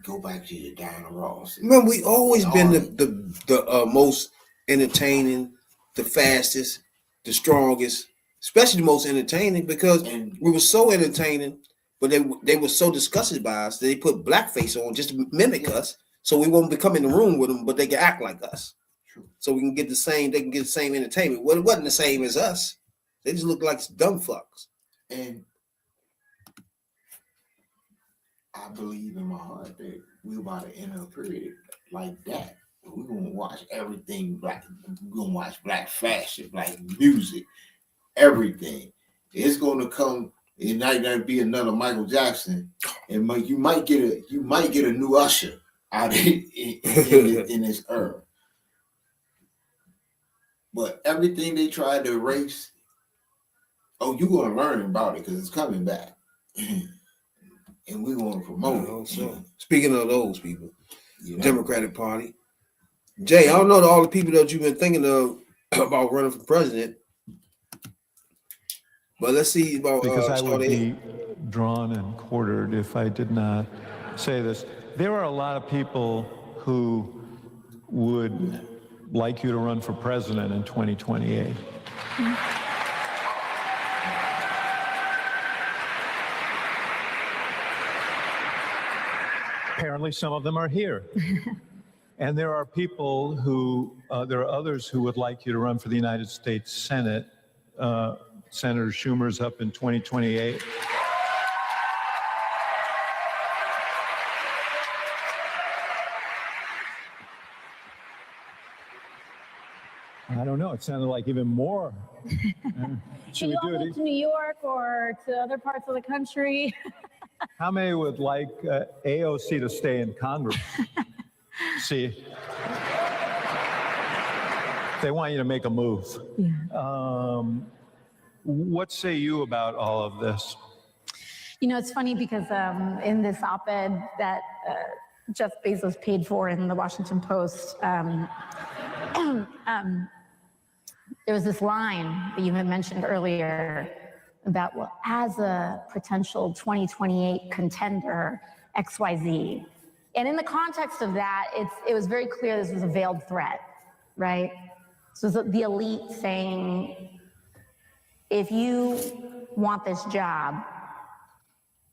Go back to your Diana Ross. Remember, we always And been all the most entertaining, the fastest, the strongest, especially the most entertaining because And we were so entertaining, but they were so disgusted by us that they put blackface on just to mimic us, so we won't become in the room with them, but they can act like us, true. so we can get the same. They can get the same entertainment. Well, it wasn't the same as us. They just looked like dumb fucks. And I believe in my heart that we're about to enter a period like that. We're gonna watch everything black. We're gonna watch black fashion, black music, everything. It's gonna come. It might not be another Michael Jackson, and you might get a new Usher out in this era. But everything they tried to erase, oh, you're gonna learn about it because it's coming back. And we're going to promote it. So, speaking of those people, You know? Democratic Party, Jay, I don't know all the people that you've been thinking of about running for president, but let's see about because I would Start be drawn and quartered if I did not say this. There are a lot of people who would like you to run for president in 2028. Apparently, some of them are here. And there are people who, there are others who would like you to run for the United States Senate. Senator Schumer's up in 2028. I don't know. It sounded like even more. Should we do it? To New York or to other parts of the country? How many would like AOC to stay in Congress? See, they want you to make a move. What say you about all of this? You know, it's funny because in this op-ed that Jeff Bezos paid for in the Washington Post, there was this line that you had mentioned earlier about, well, as a potential 2028 contender, XYZ. And in the context of that, it was very clear this was a veiled threat, right? So the elite saying, if you want this job,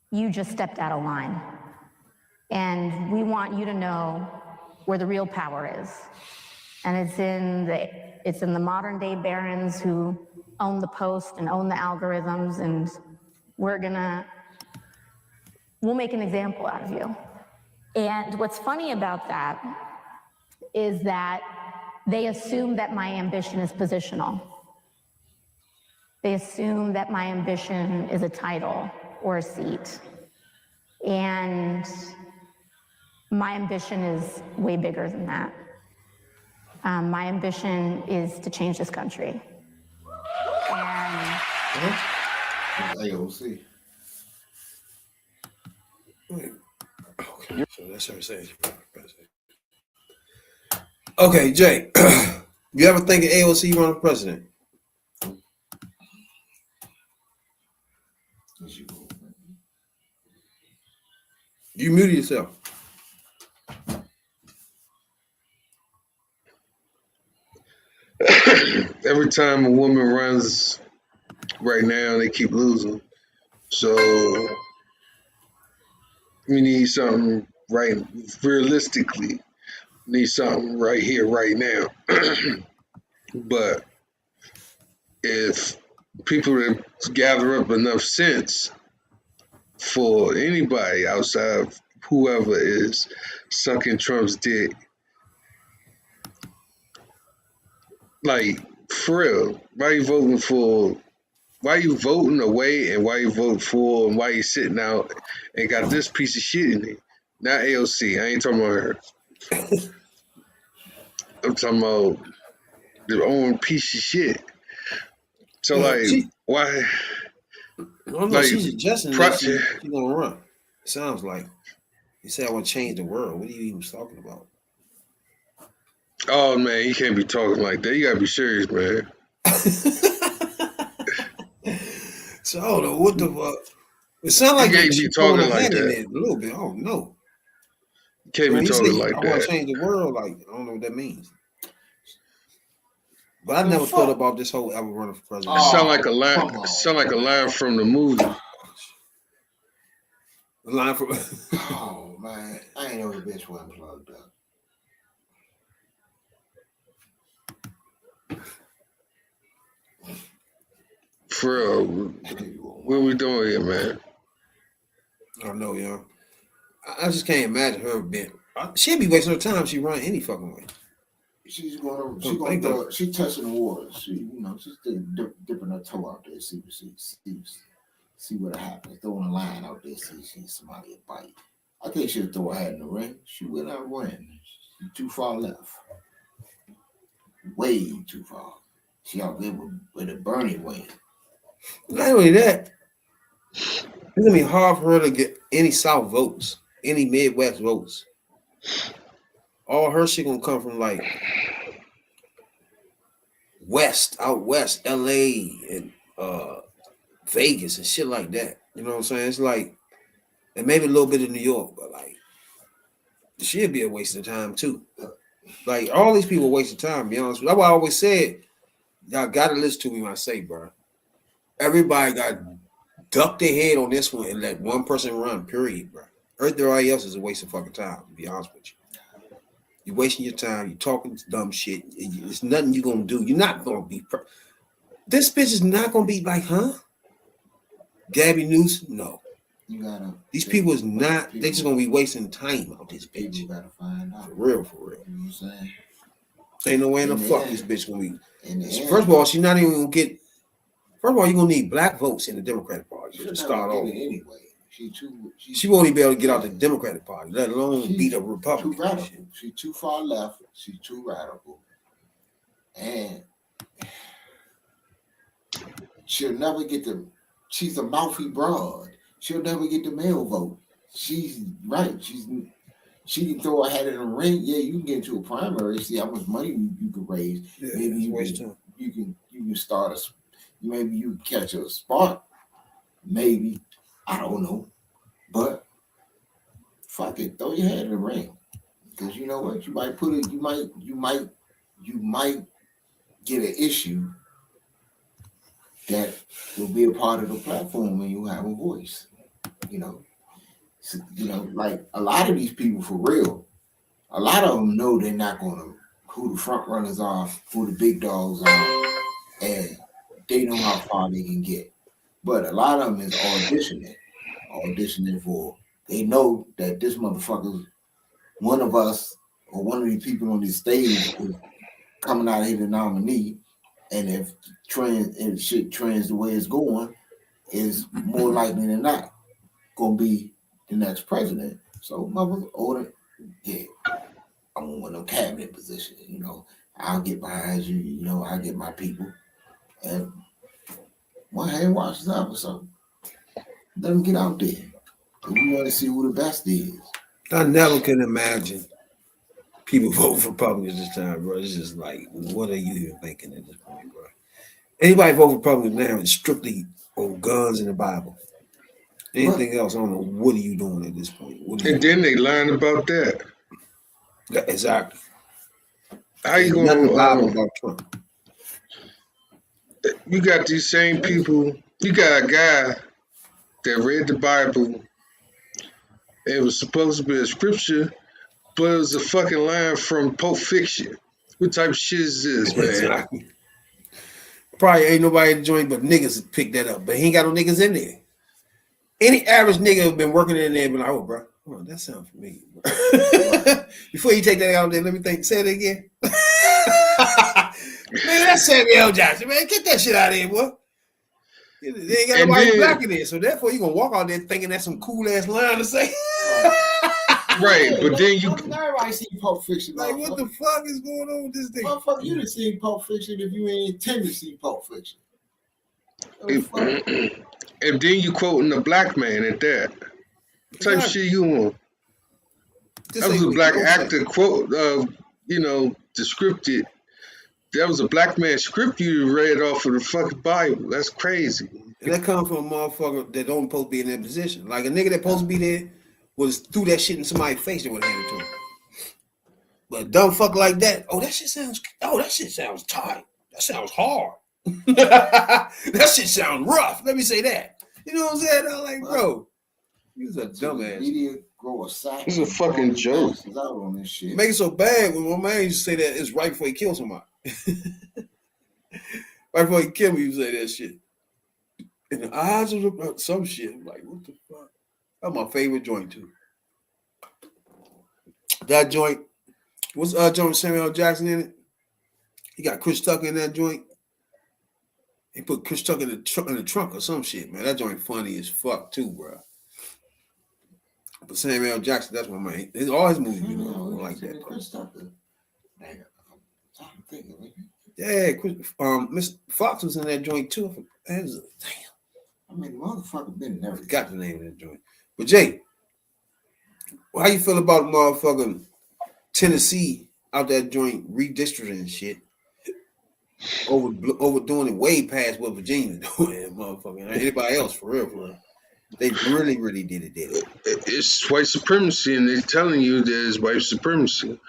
you just stepped out of line. And we want you to know where the real power is. And it's in the modern day barons who own the Post and own the algorithms, and we'll make an example out of you. And what's funny about that is that they assume that my ambition is positional. They assume that my ambition is a title or a seat. And my ambition is way bigger than that. My ambition is to change this country. And AOC. Okay, so that's her saying. Okay, Jay, you ever think of AOC running for president? You muted yourself. Every time a woman runs right now, they keep losing. So we need something right, realistically, need something right here, right now. But if people gather up enough sense for anybody outside of whoever is sucking Trump's dick, like, for real, why you voting away, and why you vote for, and why you sitting out and got this piece of shit in it? Not AOC, I ain't talking about her. I'm talking about their own piece of shit. So Yeah, like, why? I don't know. Like, She's suggesting that project. she's gonna run. It sounds like you say I want to change the world. What are you even talking about? Oh man, you can't be talking like that. You gotta be serious, man. So I don't know what the fuck. It sounds like You can't be she's throwing her talking like hand in that. there a little bit. I don't know. You can't When be you talking say like I want to that. change the world, like I don't know what that means. But I The never thought fuck? about this whole ever running for president. It sound Oh, like a line. come on. Sound like a line from the movie. The line for Oh man, I ain't know the bitch wasn't plugged up. For real, what we doing here, man? I don't know, yo. I just can't imagine her being. She'd be wasting her time. If she run any fucking way. She's Don't gonna think do it. She testing the waters. She's dipping her toe out there, see what happens. Throwing a line out there, see somebody a bite. I think she'll throw her hat in the ring. She will not win. She's too far left. Way too far. She out there with a Bernie win. Not only that, it's gonna be hard for her to get any South votes, any Midwest votes. All her shit gonna come from like out west, LA and Vegas and shit like that. You know what I'm saying? It's like, and maybe a little bit of New York, but like, she'd be a waste of time too. Like all these people waste of time. To be honest with you. That's why I always said, y'all gotta listen to me when I say, bro. Everybody got duck their head on this one and let one person run. Period, bro. Everybody else is a waste of fucking time. To be honest with you. You're wasting your time. You're talking dumb shit. It's nothing you're gonna do. You're not gonna be. This bitch is not gonna be like, huh? Gabby Newsom? No. You gotta. These people is not. They just gonna be wasting time on this bitch. You gotta find out. For real. You know what I'm saying? Ain't no way in the fuck end. this bitch gonna be. In the end, First of all, she's not even gonna get. First of all, you're gonna need black votes in the Democratic Party she'll to start never off. get it anyway. She won't even be able to get out the Democratic Party, let alone beat a Too Republican. radical. She's too far left. She's too radical, and she'll never get the. She's a mouthy broad. She'll never get the male vote. She's right. She can throw her hat in the ring. Yeah, you can get into a primary. See how much money you can raise. Yeah, Maybe you can start a. Maybe you can catch a spot. Maybe I don't know, but fuck it, throw your head in the ring. Because you know what, you might put it. You might get an issue that will be a part of the platform when you have a voice. Like a lot of these people for real. A lot of them know they're not gonna who the front runners are, who the big dogs are, and they know how far they can get. But a lot of them is auditioning for. They know that this motherfucker's one of us or one of these people on this stage is coming out here the nominee, and if shit trends the way it's going, is more likely than not gonna be the next president. So motherfucker older, yeah, I want one of them cabinet positions. I'll get behind you. I'll get my people, and one hand washes the other. So let them get out there. We want to see who the best is. I never can imagine people vote for Republicans this time, bro. It's just like, what are you even thinking at this point, bro? Anybody vote for Republicans now is strictly on guns and the Bible. Anything else, I don't know. What are you doing at this point? And then they lying about that. Yeah, exactly. How you There's nothing going about Trump. You got these same people. You got a guy that read the Bible. It was supposed to be a scripture, but it was a fucking line from Pulp Fiction. What type of shit is this, man? Exactly. Probably ain't nobody in the joint but niggas pick that up, but he ain't got no niggas in there. Any average nigga who's been working in there be like, oh, bro, that sounds familiar. Before you take that out there, let me think. Say it again. Man, that's Samuel L. Jackson, man. Get that shit out of here, boy. They ain't got nobody black in there, so therefore you gonna walk out there thinking that's some cool ass line to say. Right, but then you everybody seen Pulp Fiction. Like, what the fuck is going on with this thing? Motherfucker, you done seen Pulp Fiction if you ain't intend to see Pulp Fiction. and then you quoting a black man at that. What type of shit you on? That was a black actor quote, descripted. That was a black man script you read off of the fucking Bible. That's crazy. And that comes from a motherfucker that don't supposed to be in that position. Like a nigga that supposed to be there was threw that shit in somebody's face and would hand it to him. But a dumb fuck like that, that shit sounds tight. That sounds hard. That shit sounds rough. Let me say that. You know what I'm saying? I'm like, bro, he's a dumbass. Media grow a sack. It's a fucking joke. Out on this shit. Make it so bad when my man used to say that it's right before he kills somebody. Right before he killed me, he say that shit. In the eyes of some shit. I'm like, what the fuck? That's my favorite joint too. That joint, what's joint with Samuel L. Jackson in it? He got Chris Tucker in that joint. He put Chris Tucker in the trunk or some shit, man. That joint funny as fuck too, bro. But Samuel L. Jackson, that's my man. All his movies, like that. Chris Tucker. I'm thinking, yeah, Miss Fox was in that joint too. Damn. I mean, the motherfucker been in everything. Got the name of that joint. But Jay, how you feel about motherfucking Tennessee out that joint redistricting and shit? Overdoing it way past what Virginia doing, motherfucking. Anybody else, for real. They really did it. It's white supremacy, and they're telling you there's white supremacy.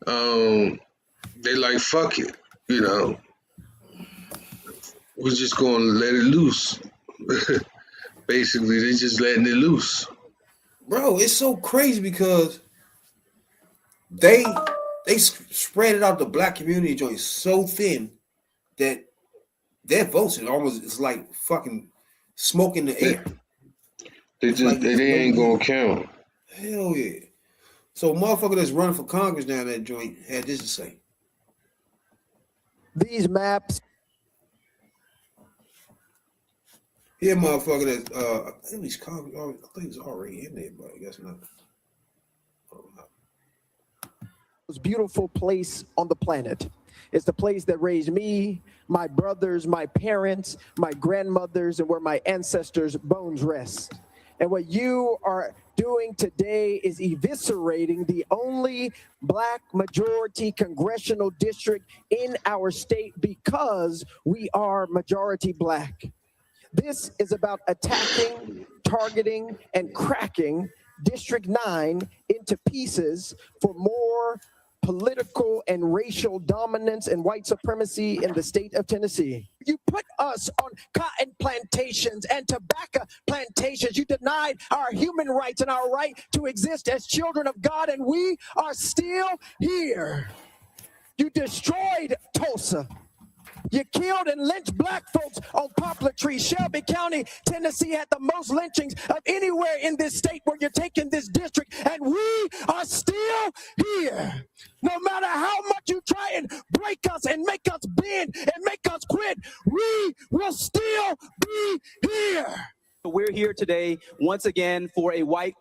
They like, fuck it, we're just going to let it loose. Basically, they're just letting it loose. Bro, it's so crazy because they spread it out the black community joint so thin that their votes it's like fucking smoke in the air. They ain't gonna count. Hell yeah. So motherfucker that's running for Congress down that joint had this to say. These maps. Here, motherfucker that's I think he's already in there, but I guess not. Most beautiful place on the planet. It's the place that raised me, my brothers, my parents, my grandmothers, and where my ancestors' bones rest. And what you are doing today is eviscerating the only black majority congressional district in our state because we are majority black. This is about attacking, targeting, and cracking District 9 into pieces for more political and racial dominance and white supremacy in the state of Tennessee. You put us on cotton plantations and tobacco plantations. You denied our human rights and our right to exist as children of God, and we are still here. You destroyed Tulsa. You killed and lynched black folks on poplar trees. Shelby County, Tennessee had the most lynchings of anywhere in this state where you're taking this district, and we are still here. No matter how much you try and break us and make us bend and make us quit, we will still be here. We're here today once again for a white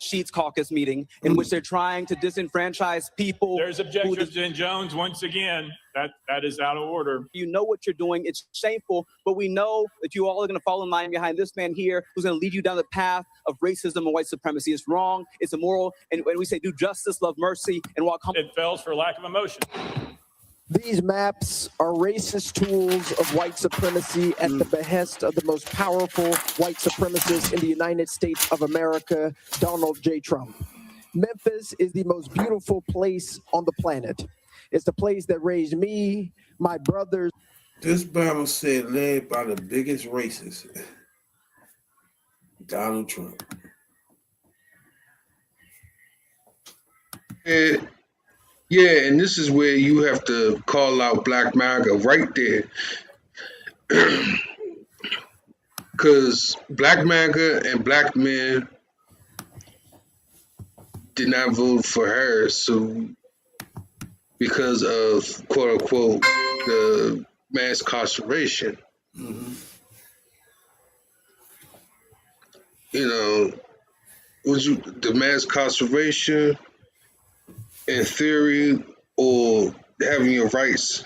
sheets caucus meeting in which they're trying to disenfranchise people. There's objections in Jones once again. That is out of order. You know what you're doing. It's shameful, but we know that you all are going to fall in line behind this man here who's going to lead you down the path of racism and white supremacy. It's wrong. It's immoral. And when we say do justice, love mercy, and walk home. It fails for lack of emotion. These maps are racist tools of white supremacy at the behest of the most powerful white supremacist in the United States of America, Donald J. Trump. Memphis is the most beautiful place on the planet. It's the place that raised me, my brothers. This Bible said led by the biggest racist, Donald Trump. Yeah, and this is where you have to call out Black MAGA right there. Because Black MAGA and black men did not vote for her, so because of quote unquote the mass incarceration. would you the mass conservation in theory, or having your rights,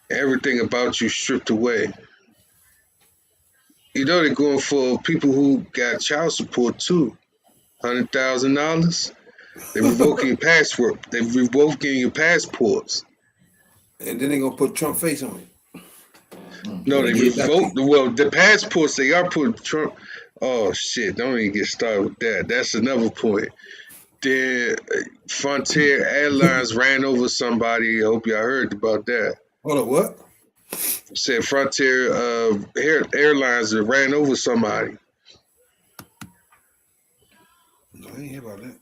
everything about you stripped away? You know they're going for people who got child support too. $100,000. They're revoking your passport. They're revoking your passports. And then they're gonna put Trump face on it. No, they Gotta get back revoked. Well, the passports they are putting Trump. Oh shit! Don't even get started with that. That's another point. Then Frontier Airlines ran over somebody. I hope y'all heard about that. Hold on, what? Said Frontier Airlines ran over somebody. No, I ain't hear about that.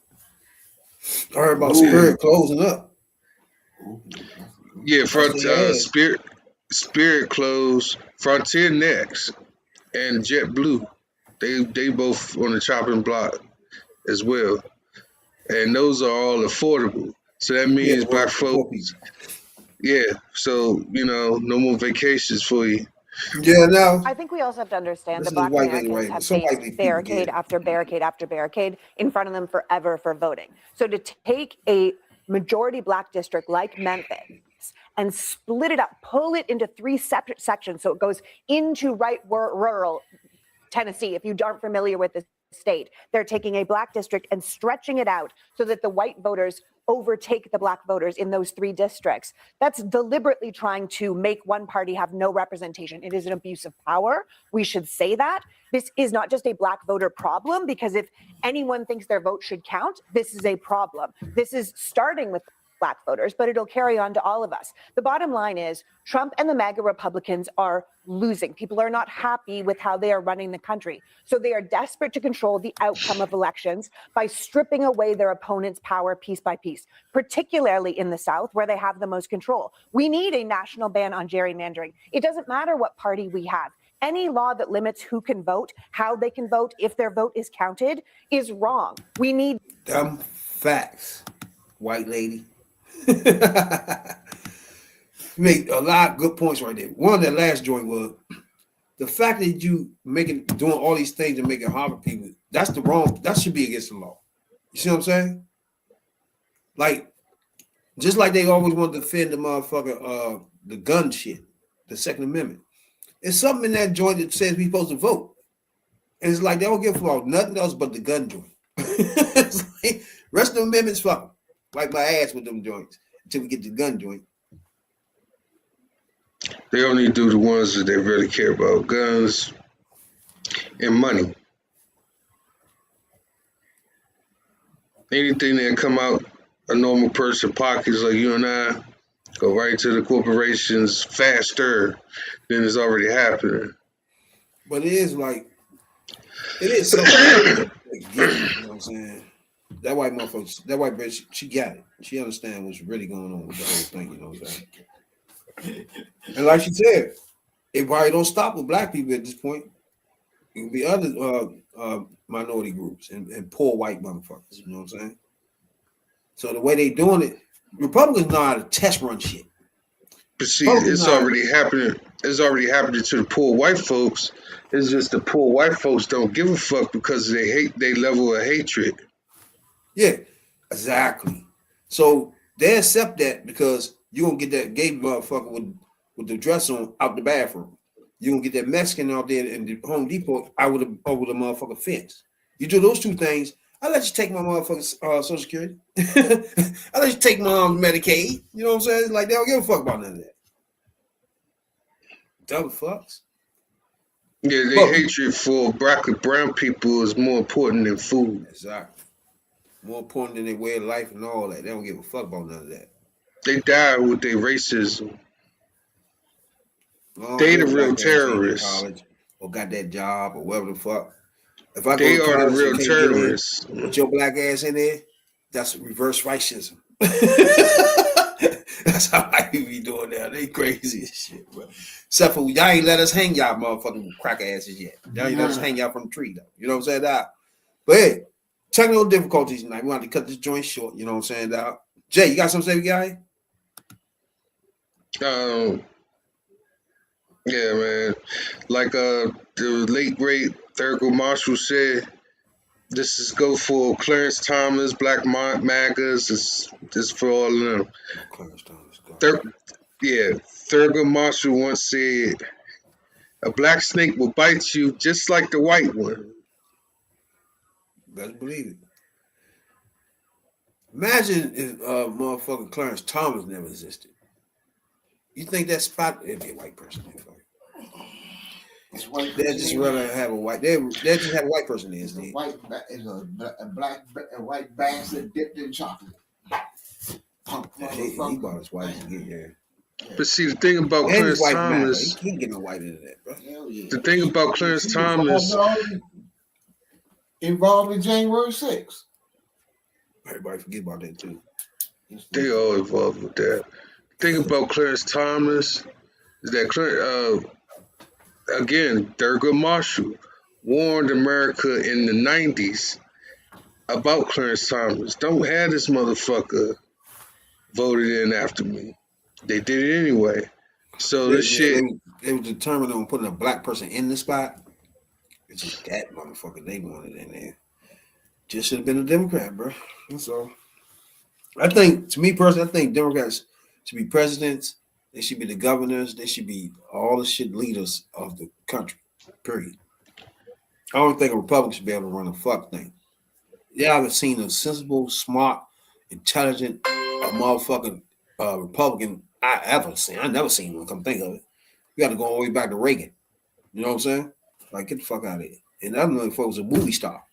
I heard about Spirit closing up. Yeah, Frontier. Spirit closed. Frontier next, and JetBlue. They both on the chopping block as well, and those are all affordable. So that means black folks. Yeah, so no more vacations for you. Yeah, no. I think we also have to understand that Listen to Black the white lady Americans right have here. Some white faced people barricade get it. after barricade after barricade in front of them forever for voting. So to take a majority Black district like Memphis and split it up, pull it into 3 separate sections so it goes into rural Tennessee, if you aren't familiar with the state, they're taking a Black district and stretching it out so that the white voters overtake the Black voters in those 3 districts. That's deliberately trying to make one party have no representation. It is an abuse of power. We should say that. This is not just a Black voter problem, because if anyone thinks their vote should count, this is a problem. This is starting with Black voters, but it'll carry on to all of us. The bottom line is Trump and the MAGA Republicans are losing. People are not happy with how they are running the country. So they are desperate to control the outcome of elections by stripping away their opponent's power piece by piece, particularly in the South, where they have the most control. We need a national ban on gerrymandering. It doesn't matter what party we have. Any law that limits who can vote, how they can vote, if their vote is counted, is wrong. We need them facts, white lady. Make a lot of good points right there. One of that last joint was the fact that you doing all these things and making hard for people. That's the wrong. That should be against the law. You see what I'm saying? Like, just like they always want to defend the motherfucker, the gun shit, the Second Amendment. It's something in that joint that says we're supposed to vote, and it's like they don't give a fuck about nothing else but the gun joint. It's like, rest of the amendments, fuck them. Wipe my ass with them joints until we get the gun joint. They only do the ones that they really care about: guns and money. Anything that come out a normal person pockets like you and I go right to the corporations faster than it's already happening. But it is something. You know what I'm saying? That white motherfucker, that white bitch, she got it. She understands what's really going on with the whole thing, you know what I'm saying? And like she said, it probably don't stop with Black people at this point. It can be other minority groups and poor white motherfuckers, you know what I'm saying? So the way they doing it, Republicans know how to test run shit. But see, it's already happening. It's already happening to the poor white folks. It's just the poor white folks don't give a fuck because they hate their level of hatred. Yeah, exactly. So they accept that because you gonna get that gay motherfucker with the dress on out the bathroom. You gonna get that Mexican out there in the Home Depot over the motherfucking fence. You do those 2 things, I let you take my motherfucking Social Security. I let you take my Medicaid. You know what I'm saying? Like they don't give a fuck about none of that. Dumb fucks. Yeah, their hatred for black and brown people is more important than food. Exactly. More important than their way of life and all that. They don't give a fuck about none of that. They die with their racism. They the real terrorists. Or got that job or whatever the fuck. If I they go to are college the real terrorists. Put your black ass in there, that's reverse racism. That's how I be doing now. They crazy as shit, bro. Except for y'all ain't let us hang y'all motherfucking crack asses yet. Y'all ain't let us hang y'all from the tree though. You know what I'm saying? But hey, technical difficulties tonight. We want to cut this joint short. You know what I'm saying? Jay, you got something to say, guy? Yeah, man. Like the late great Thurgood Marshall said, This is go for Clarence Thomas, Black Magas. This for all of them. Clarence Thomas. Thurgood Marshall once said, "A black snake will bite you just like the white one." Better believe it. Imagine if motherfucking Clarence Thomas never existed. You think that spot? It'd be a white person. They just rather have a white. They just have a white person there. A white bastard dipped in chocolate. He bought his white again, But see, the thing about Clarence Thomas, he can't get no white into that, bro. The thing about Clarence Thomas, involved in January 6th. Everybody forget about that too. They all involved with that. The thing about Clarence Thomas is that again, Thurgood Marshall warned America in the 90s about Clarence Thomas. Don't have this motherfucker voted in after me. They did it anyway. So this shit. They were determined on putting a black person in the spot. It's just that motherfucker they wanted in there. Just should have been a Democrat, bro. That's all. I think, to me personally, I think Democrats should be presidents. They should be the governors. They should be all the shit leaders of the country. Period. I don't think a Republican should be able to run a fuck thing. Yeah, I've seen a sensible, smart, intelligent, motherfucking Republican I ever seen. I never seen one. Come think of it. You got to go all the way back to Reagan. You know what I'm saying? Like, get the fuck out of here. And that motherfucker was a movie star.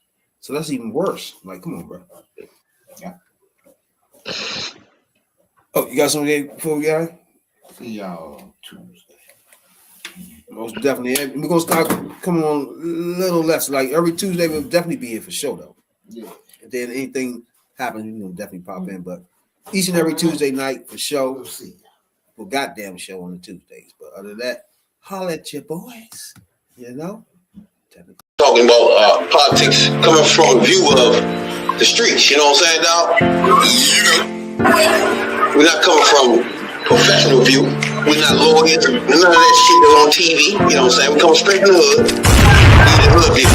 So that's even worse. Like, come on, bro. Yeah. Oh, you got something there before we got? See y'all Tuesday. Most definitely. We're gonna start coming on a little less. Like every Tuesday, we'll definitely be here for sure, though. Yeah. If then anything happens, you know, definitely pop in. But each and every Tuesday night for sure. We'll see. Well, goddamn show on the Tuesdays. But other than that, holler at your boys. You know? Talking about politics coming from a view of the streets, you know what I'm saying, dog? We're not coming from professional view. We're not lawyers. None of that shit that's on TV, you know what I'm saying? We come straight from the hood. We the hood view.